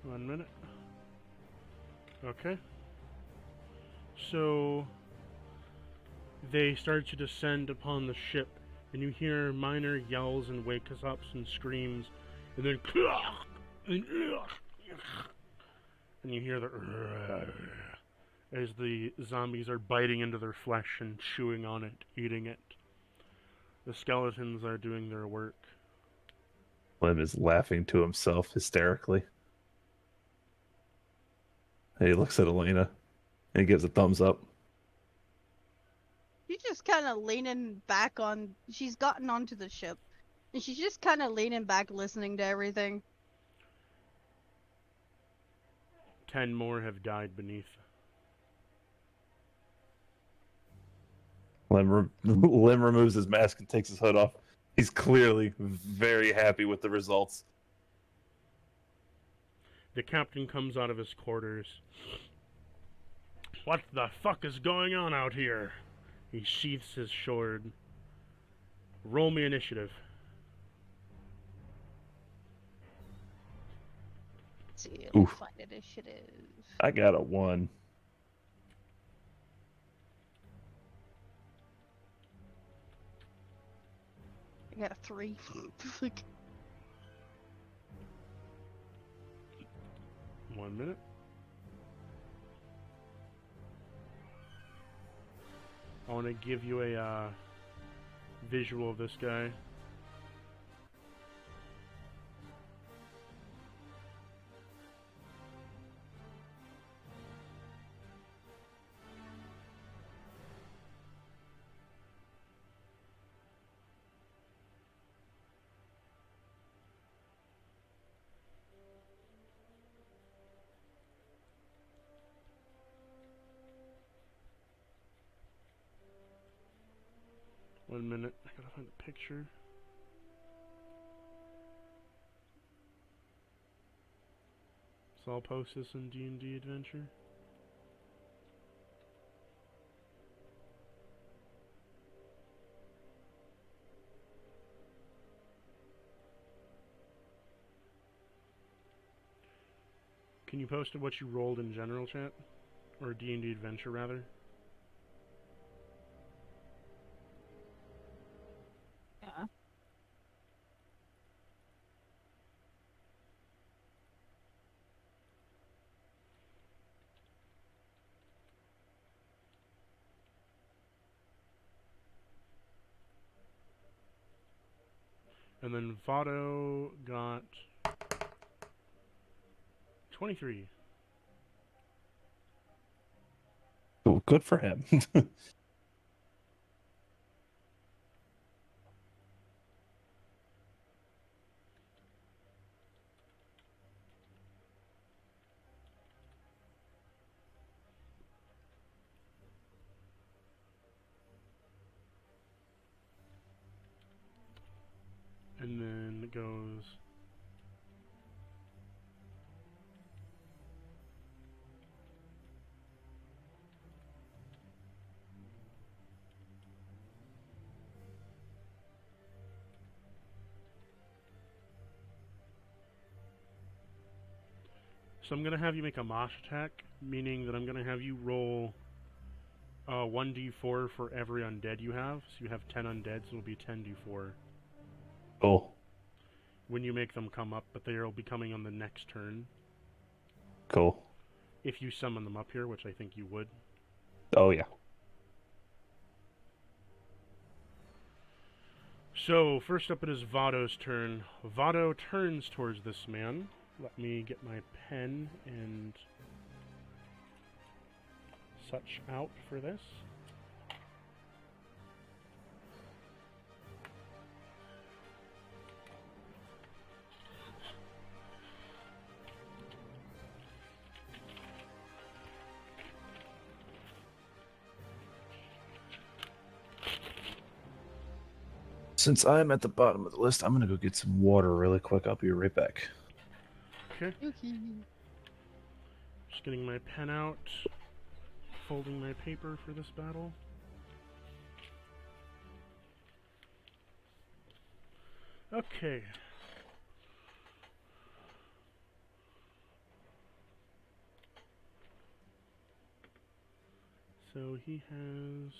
One minute. Okay. So they start to descend upon the ship, and you hear minor yells and wake-ups and screams, and then and you hear the as the zombies are biting into their flesh and chewing on it, eating it. The skeletons are doing their work. Lim is laughing to himself hysterically. And he looks at Elena and he gives a thumbs up. She's just kind of leaning back on. She's gotten onto the ship, and she's just kind of leaning back, listening to everything. 10 more have died beneath. Lim removes his mask and takes his hood off. He's clearly very happy with the results. The captain comes out of his quarters. What the fuck is going on out here? He sheaths his sword. Roll me initiative. Let's see, Oof. find initiative. I got a 1. I got a 3. Like, 1 minute. I want to give you a visual of this guy. One minute, I gotta find a picture. So I'll post this in D&D Adventure. Can you post what you rolled in general chat? Or D&D Adventure, rather? yeah. And then Votto got 23. Well, good for him. And then it goes So I'm going to have you make a mosh attack, meaning that I'm going to have you roll 1d4 for every undead you have. So you have 10 undead, so it'll be 10d4. Cool. When you make them come up, but they'll be coming on the next turn. Cool. If you summon them up here, which I think you would. Oh, yeah. So, first up it is Vado's turn. Vado turns towards this man. Let me get my pen and such out for this. Since I'm at the bottom of the list, I'm gonna go get some water really quick. I'll be right back. Okay. Just getting my pen out, folding my paper for this battle. Okay. So he has...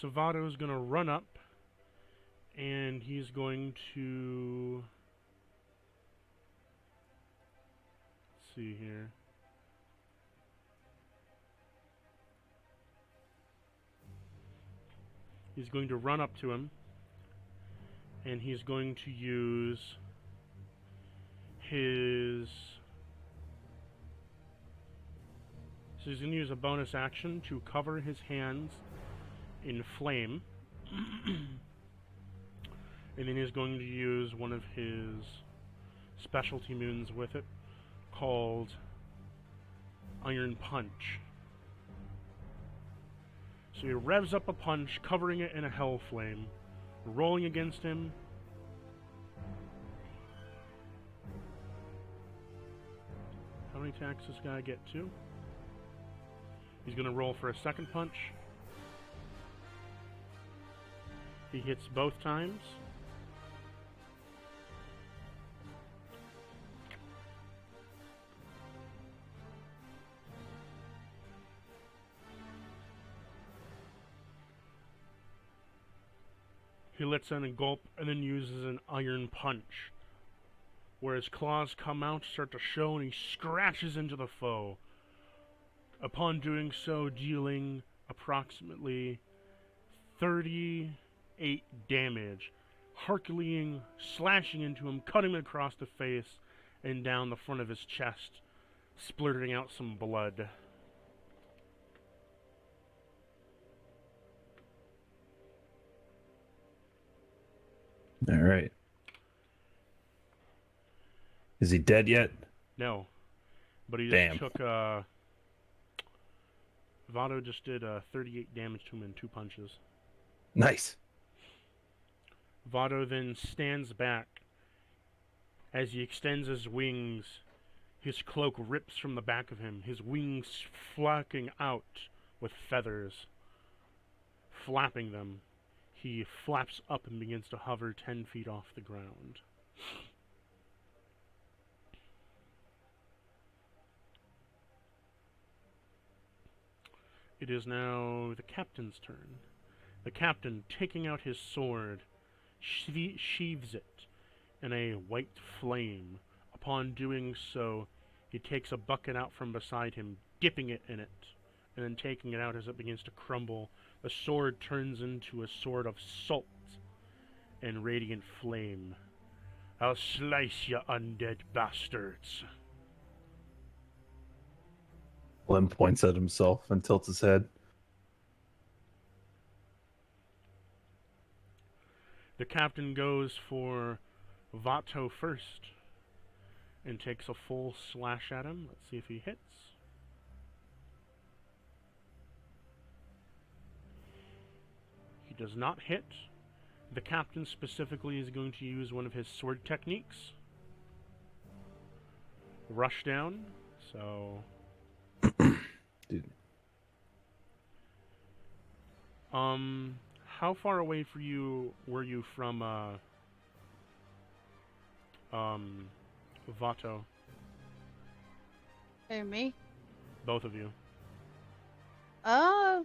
Savado is going to run up, and he's going to... Let's see here. He's going to run up to him, and he's going to use his... So he's going to use a bonus action to cover his hands in flame. And then he's going to use one of his specialty moons with it, called Iron Punch. So he revs up a punch, covering it in a hell flame, rolling against him. How many attacks does this guy get? 2? He's going to roll for a second punch. He hits both times. He lets in a gulp and then uses an iron punch, where his claws come out, start to show, and he scratches into the foe. Upon doing so, dealing approximately 38 damage, Herculean slashing into him, cutting him across the face and down the front of his chest, splurting out some blood. All right. Is he dead yet? No, but he Damn. just took Vado just did 38 damage to him in 2 punches. Nice. Vado then stands back. As he extends his wings, his cloak rips from the back of him, his wings flapping out with feathers. Flapping them, he flaps up and begins to hover 10 feet off the ground. It is now the captain's turn. The captain, taking out his sword, sheathes it in a white flame. Upon doing so, he takes a bucket out from beside him, dipping it in it, and then taking it out as it begins to crumble. The sword turns into a sword of salt and radiant flame. I'll slice you undead bastards. Lem points at himself and tilts his head. The captain goes for Vato first and takes a full slash at him. Let's see if he hits. He does not hit. The captain specifically is going to use one of his sword techniques. Rush down. So... Dude. How far away were you from Vato? Hey, me? Both of you. Uh,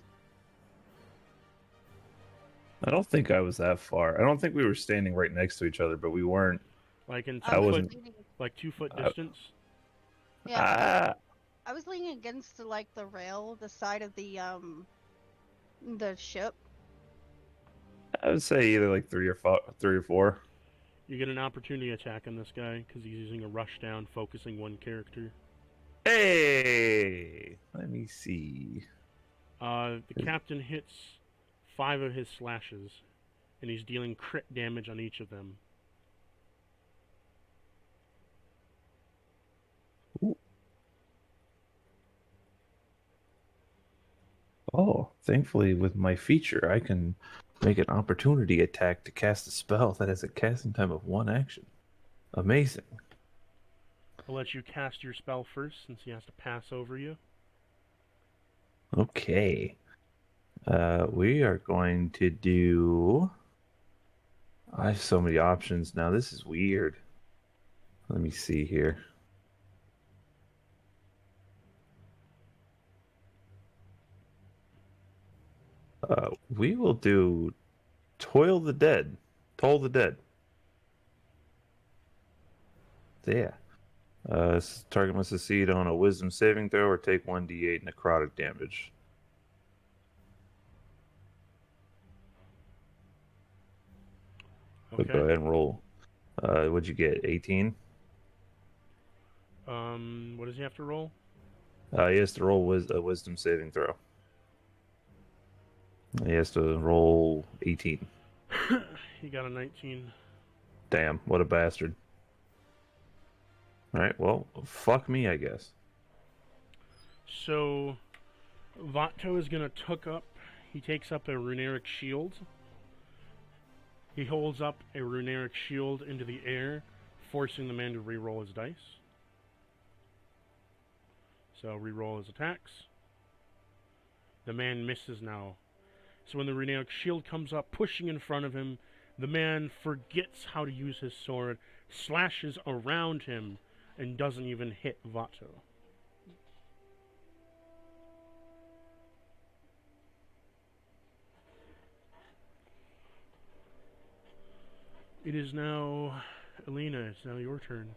I don't think I was that far. I don't think we were standing right next to each other, but we weren't. Like in I 2 was foot, wasn't- leaning, like 2 foot I, distance. yeah, ah, I was leaning against the rail, the side of the ship. I would say either like three or four. You get an opportunity attack on this guy because he's using a rush down, focusing one character. Hey, let me see. The captain hits 5 of his slashes, and he's dealing crit damage on each of them. Ooh. Oh, thankfully, with my feature, I can make an opportunity attack to cast a spell that has a casting time of 1 action. Amazing. I'll let you cast your spell first, since he has to pass over you. Okay. We are going to do. I have so many options now. This is weird. Let me see here. We will do Toil the Dead. Toll the Dead. So, yeah. Target must succeed on a Wisdom saving throw or take 1d8 necrotic damage. So Okay. go ahead and roll. What'd you get? 18? What does he have to roll? He has to roll a Wisdom saving throw. He has to roll 18. He got a 19. Damn, what a bastard. Alright, well, fuck me, I guess. So, Vato is gonna took up. He takes up a runeric shield. He holds up a runeric shield into the air, forcing the man to re-roll his dice. So re-roll his attacks. The man misses now. So when the runeric shield comes up, pushing in front of him, the man forgets how to use his sword, slashes around him, and doesn't even hit Vato. It is now, Elena, it's now your turn.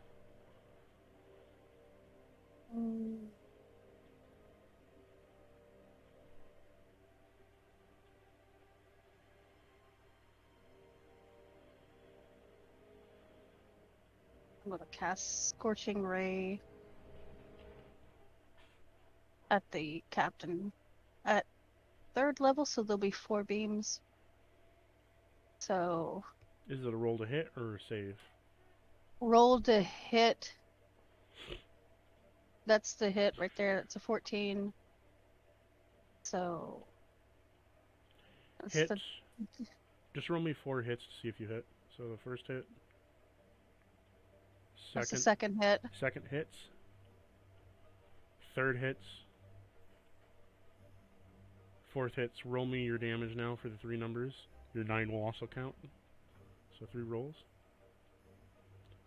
I'm gonna cast Scorching Ray at the captain at 3rd level, so there'll be 4 beams. So Is it a roll to hit or a save? roll to hit. That's the hit right there. That's a 14. So that's Hits. the Just roll me 4 hits to see if you hit. So the first hit. that's the second hit. Second hits. Third hits. Fourth hits. Roll me your damage now for the 3 numbers. Your 9 will also count. So 3 rolls.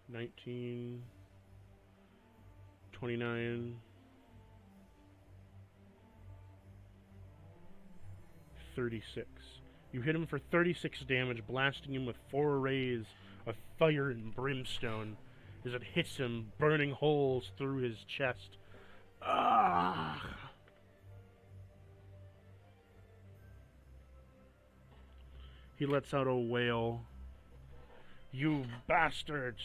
19, 29, 36. You hit him for 36 damage, blasting him with 4 rays of fire and brimstone as it hits him, burning holes through his chest. Ah! He lets out a wail. You bastards!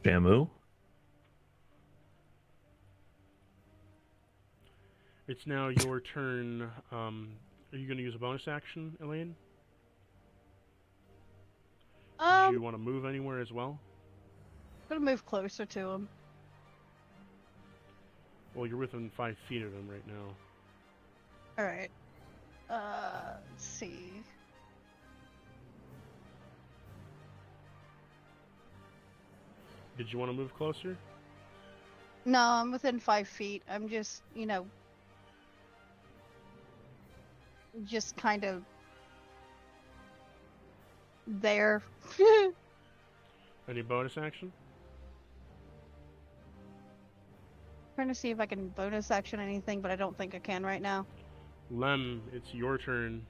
Shamu? It's now your turn. Are you going to use a bonus action, Elaine? Do you want to move anywhere as well? I'm gonna move closer to him. Well, you're within 5 feet of him right now. Alright. Let's see. Did you want to move closer? No, I'm within 5 feet. I'm just, just kind of there. Any bonus action? Trying to see if I can bonus action anything, but I don't think I can right now. Lem, it's your turn.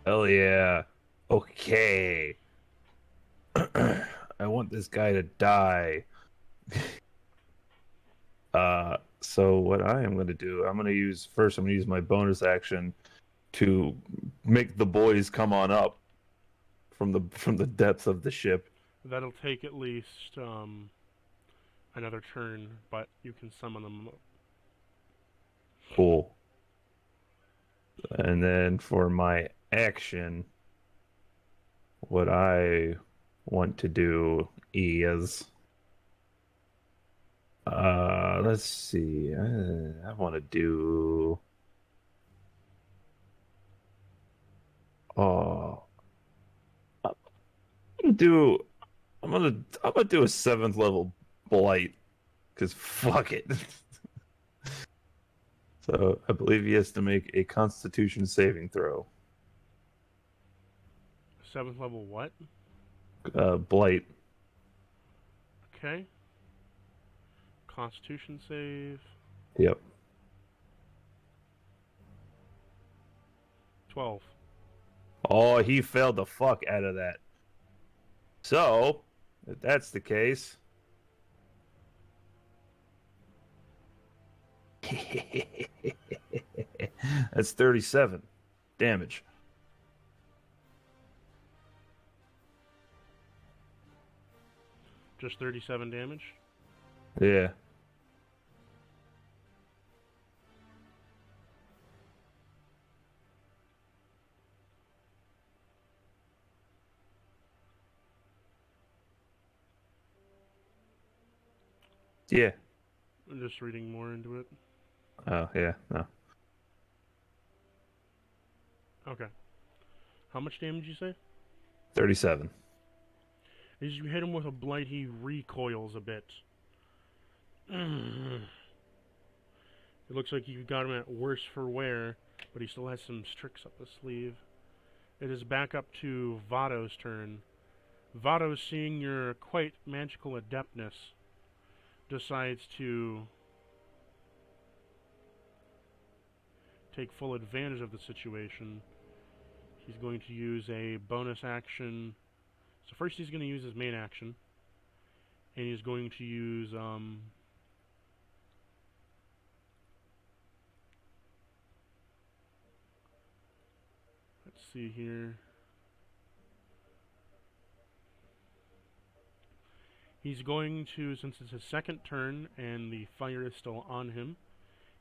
Hell yeah. Okay. I want this guy to die. So what I am going to do, I'm going to use my bonus action to make the boys come on up from the depths of the ship. That'll take at least another turn, but you can summon them. Cool. And then for my action, what I want to do is, let's see, I want to do, I'm gonna do a 7th level blight, because fuck it. So I believe he has to make a Constitution saving throw. 7th level what? Blight. Okay. Constitution save. Yep. 12. Oh, he failed the fuck out of that. So, if that's the case... That's 37 damage. Just 37 damage? Yeah. Yeah. I'm just reading more into it. Oh, yeah, no. Okay. How much damage you say? 37. As you hit him with a blight, he recoils a bit. It looks like you got him at worse for wear, but he still has some tricks up his sleeve. It is back up to Vado's turn. Vado, seeing your quite magical adeptness, decides to take full advantage of the situation. He's going to use a bonus action. So first he's going to use his main action. And he's going to use, let's see here. He's going to, since it's his second turn and the fire is still on him,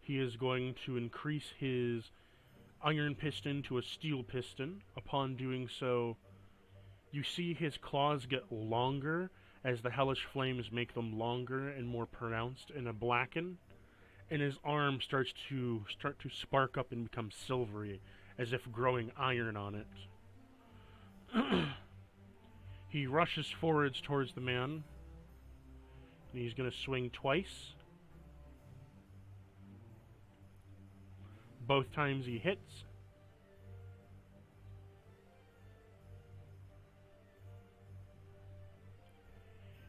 he is going to increase his iron piston to a steel piston. Upon doing so, you see his claws get longer as the hellish flames make them longer and more pronounced and blacken, and his arm starts to spark up and become silvery, as if growing iron on it. He rushes forwards towards the man, and he's going to swing twice. Both times he hits.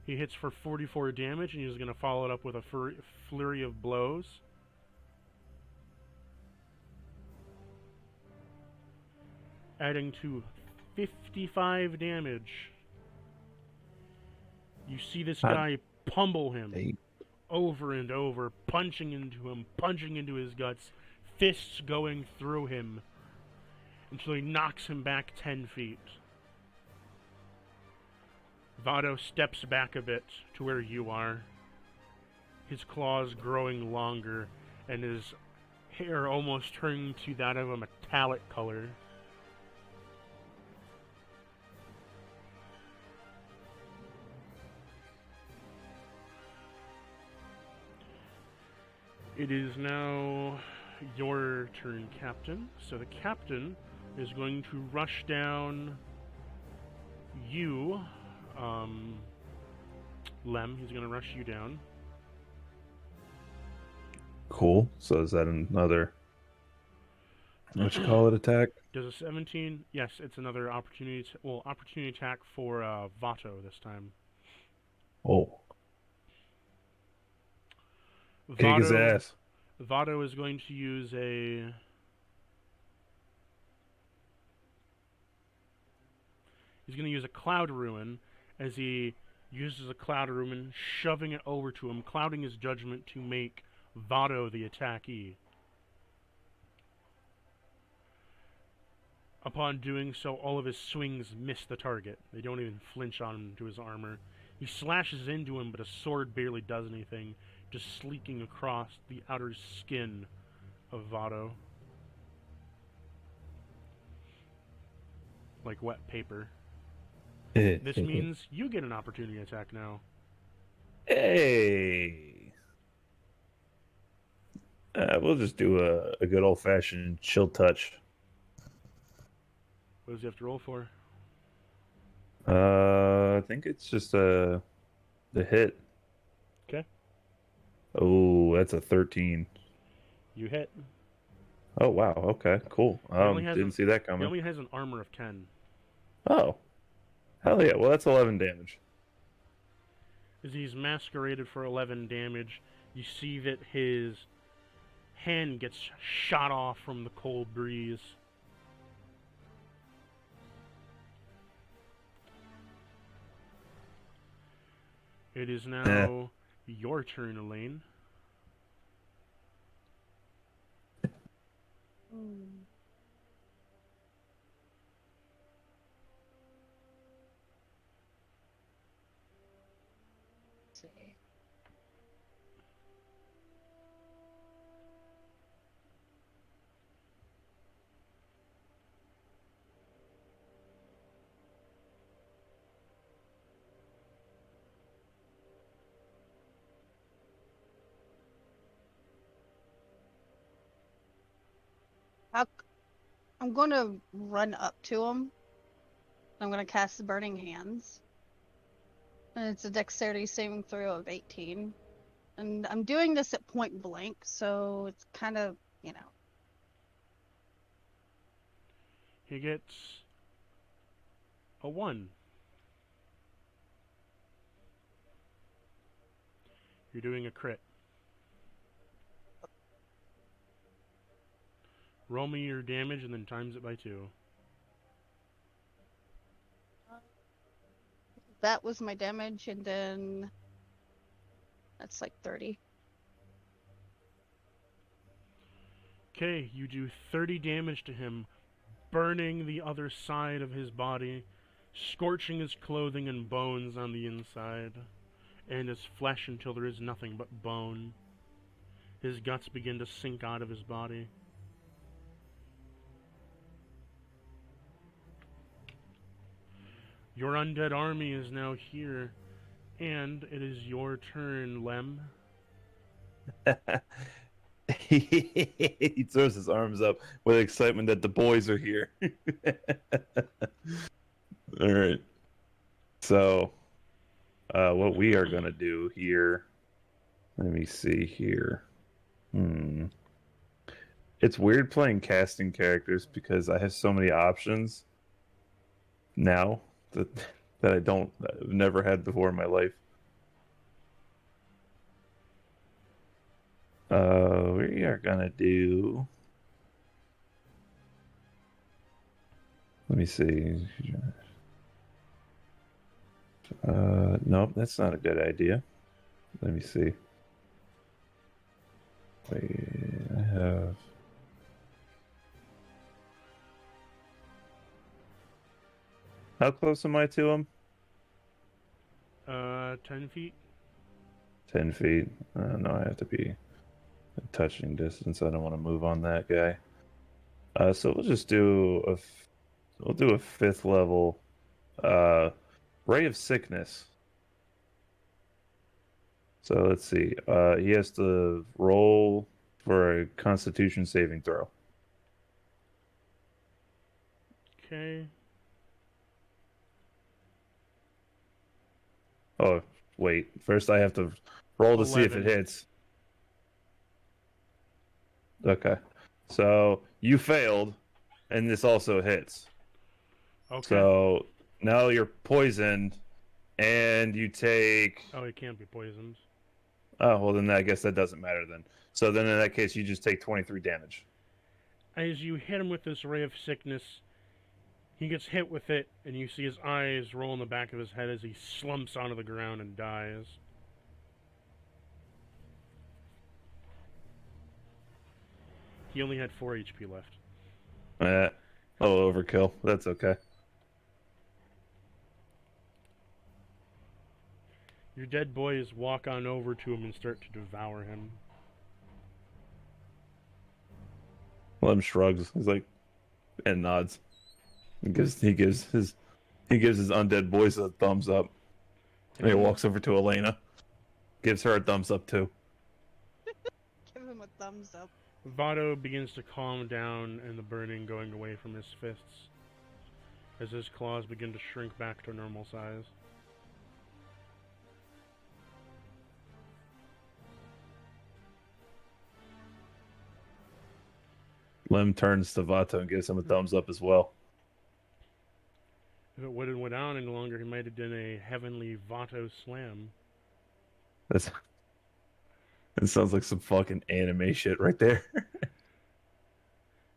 He hits for 44 damage, and he's going to follow it up with a flurry of blows. Adding to 55 damage. You see this guy pummel him over and over, punching into him, punching into his guts, fists going through him until he knocks him back 10 feet. Vado steps back a bit to where you are, his claws growing longer and his hair almost turning to that of a metallic color. It is now your turn, Captain. So the Captain is going to rush down you, Lem. He's going to rush you down. Cool. So is that another What you call it? Attack? Does a 17? Yes, it's another opportunity. Opportunity attack for Vato this time. Oh, kick his Vato, ass. Vato is going to use a. He's going to use a cloud ruin as he uses a cloud ruin, shoving it over to him, clouding his judgment to make Vato the attackee. Upon doing so, all of his swings miss the target. They don't even flinch on him to his armor. He slashes into him, but a sword barely does anything, just sleeking across the outer skin of Vato. Like wet paper. This means you get an opportunity attack now. Hey. We'll just do a good old-fashioned chill touch. What does he have to roll for? I think it's just the hit. Okay. Oh, that's a 13. You hit. Oh, wow. Okay, cool. Didn't see that He coming. only has an armor of 10. Oh. Hell yeah. Well, that's 11 damage. As he's masqueraded for 11 damage, you see that his hand gets shot off from the cold breeze. It is now your turn, Elaine. See. I'm going to run up to him. I'm going to cast the Burning Hands. And it's a dexterity saving throw of 18. And I'm doing this at point blank, so it's kind of, you know. He gets a 1. You're doing a crit. Roll me your damage and then times it by 2. That was my damage, and then that's like 30. Okay, you do 30 damage to him, burning the other side of his body, scorching his clothing and bones on the inside, and his flesh until there is nothing but bone. His guts begin to sink out of his body. Your undead army is now here, and it is your turn, Lem. He throws his arms up with excitement that the boys are here. All right. So, what we are gonna do here? Let me see here. It's weird playing casting characters because I have so many options now that I've never had before in my life. We are gonna do. Let me see. Nope, that's not a good idea. Let me see. Wait, I have. How close am I to him? 10 feet. 10 feet. No, I have to be a touching distance. I don't want to move on that guy. So we'll just do a 5th level Ray of Sickness. So let's see. He has to roll for a Constitution saving throw. Okay. Oh, wait. First I have to roll to see if it 11. hits. Okay. So you failed, and this also hits. Okay. So now you're poisoned, and you take. Oh, it can't be poisoned. Oh well, then I guess that doesn't matter then. So then in that case, you just take 23 damage. As you hit him with this ray of sickness, he gets hit with it, and you see his eyes roll in the back of his head as he slumps onto the ground and dies. He only had 4 HP left. A little overkill. That's okay. Your dead boys walk on over to him and start to devour him. Lem shrugs. He's like, and nods. He gives his undead boys a thumbs up. And he walks over to Elena, gives her a thumbs up too. Give him a thumbs up. Vado begins to calm down and the burning going away from his fists as his claws begin to shrink back to normal size. Lem turns to Vato and gives him a thumbs up as well. If it wouldn't went on any longer, he might have done a heavenly Vato slam. It sounds like some fucking anime shit right there.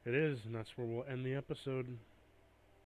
It is, and that's where we'll end the episode.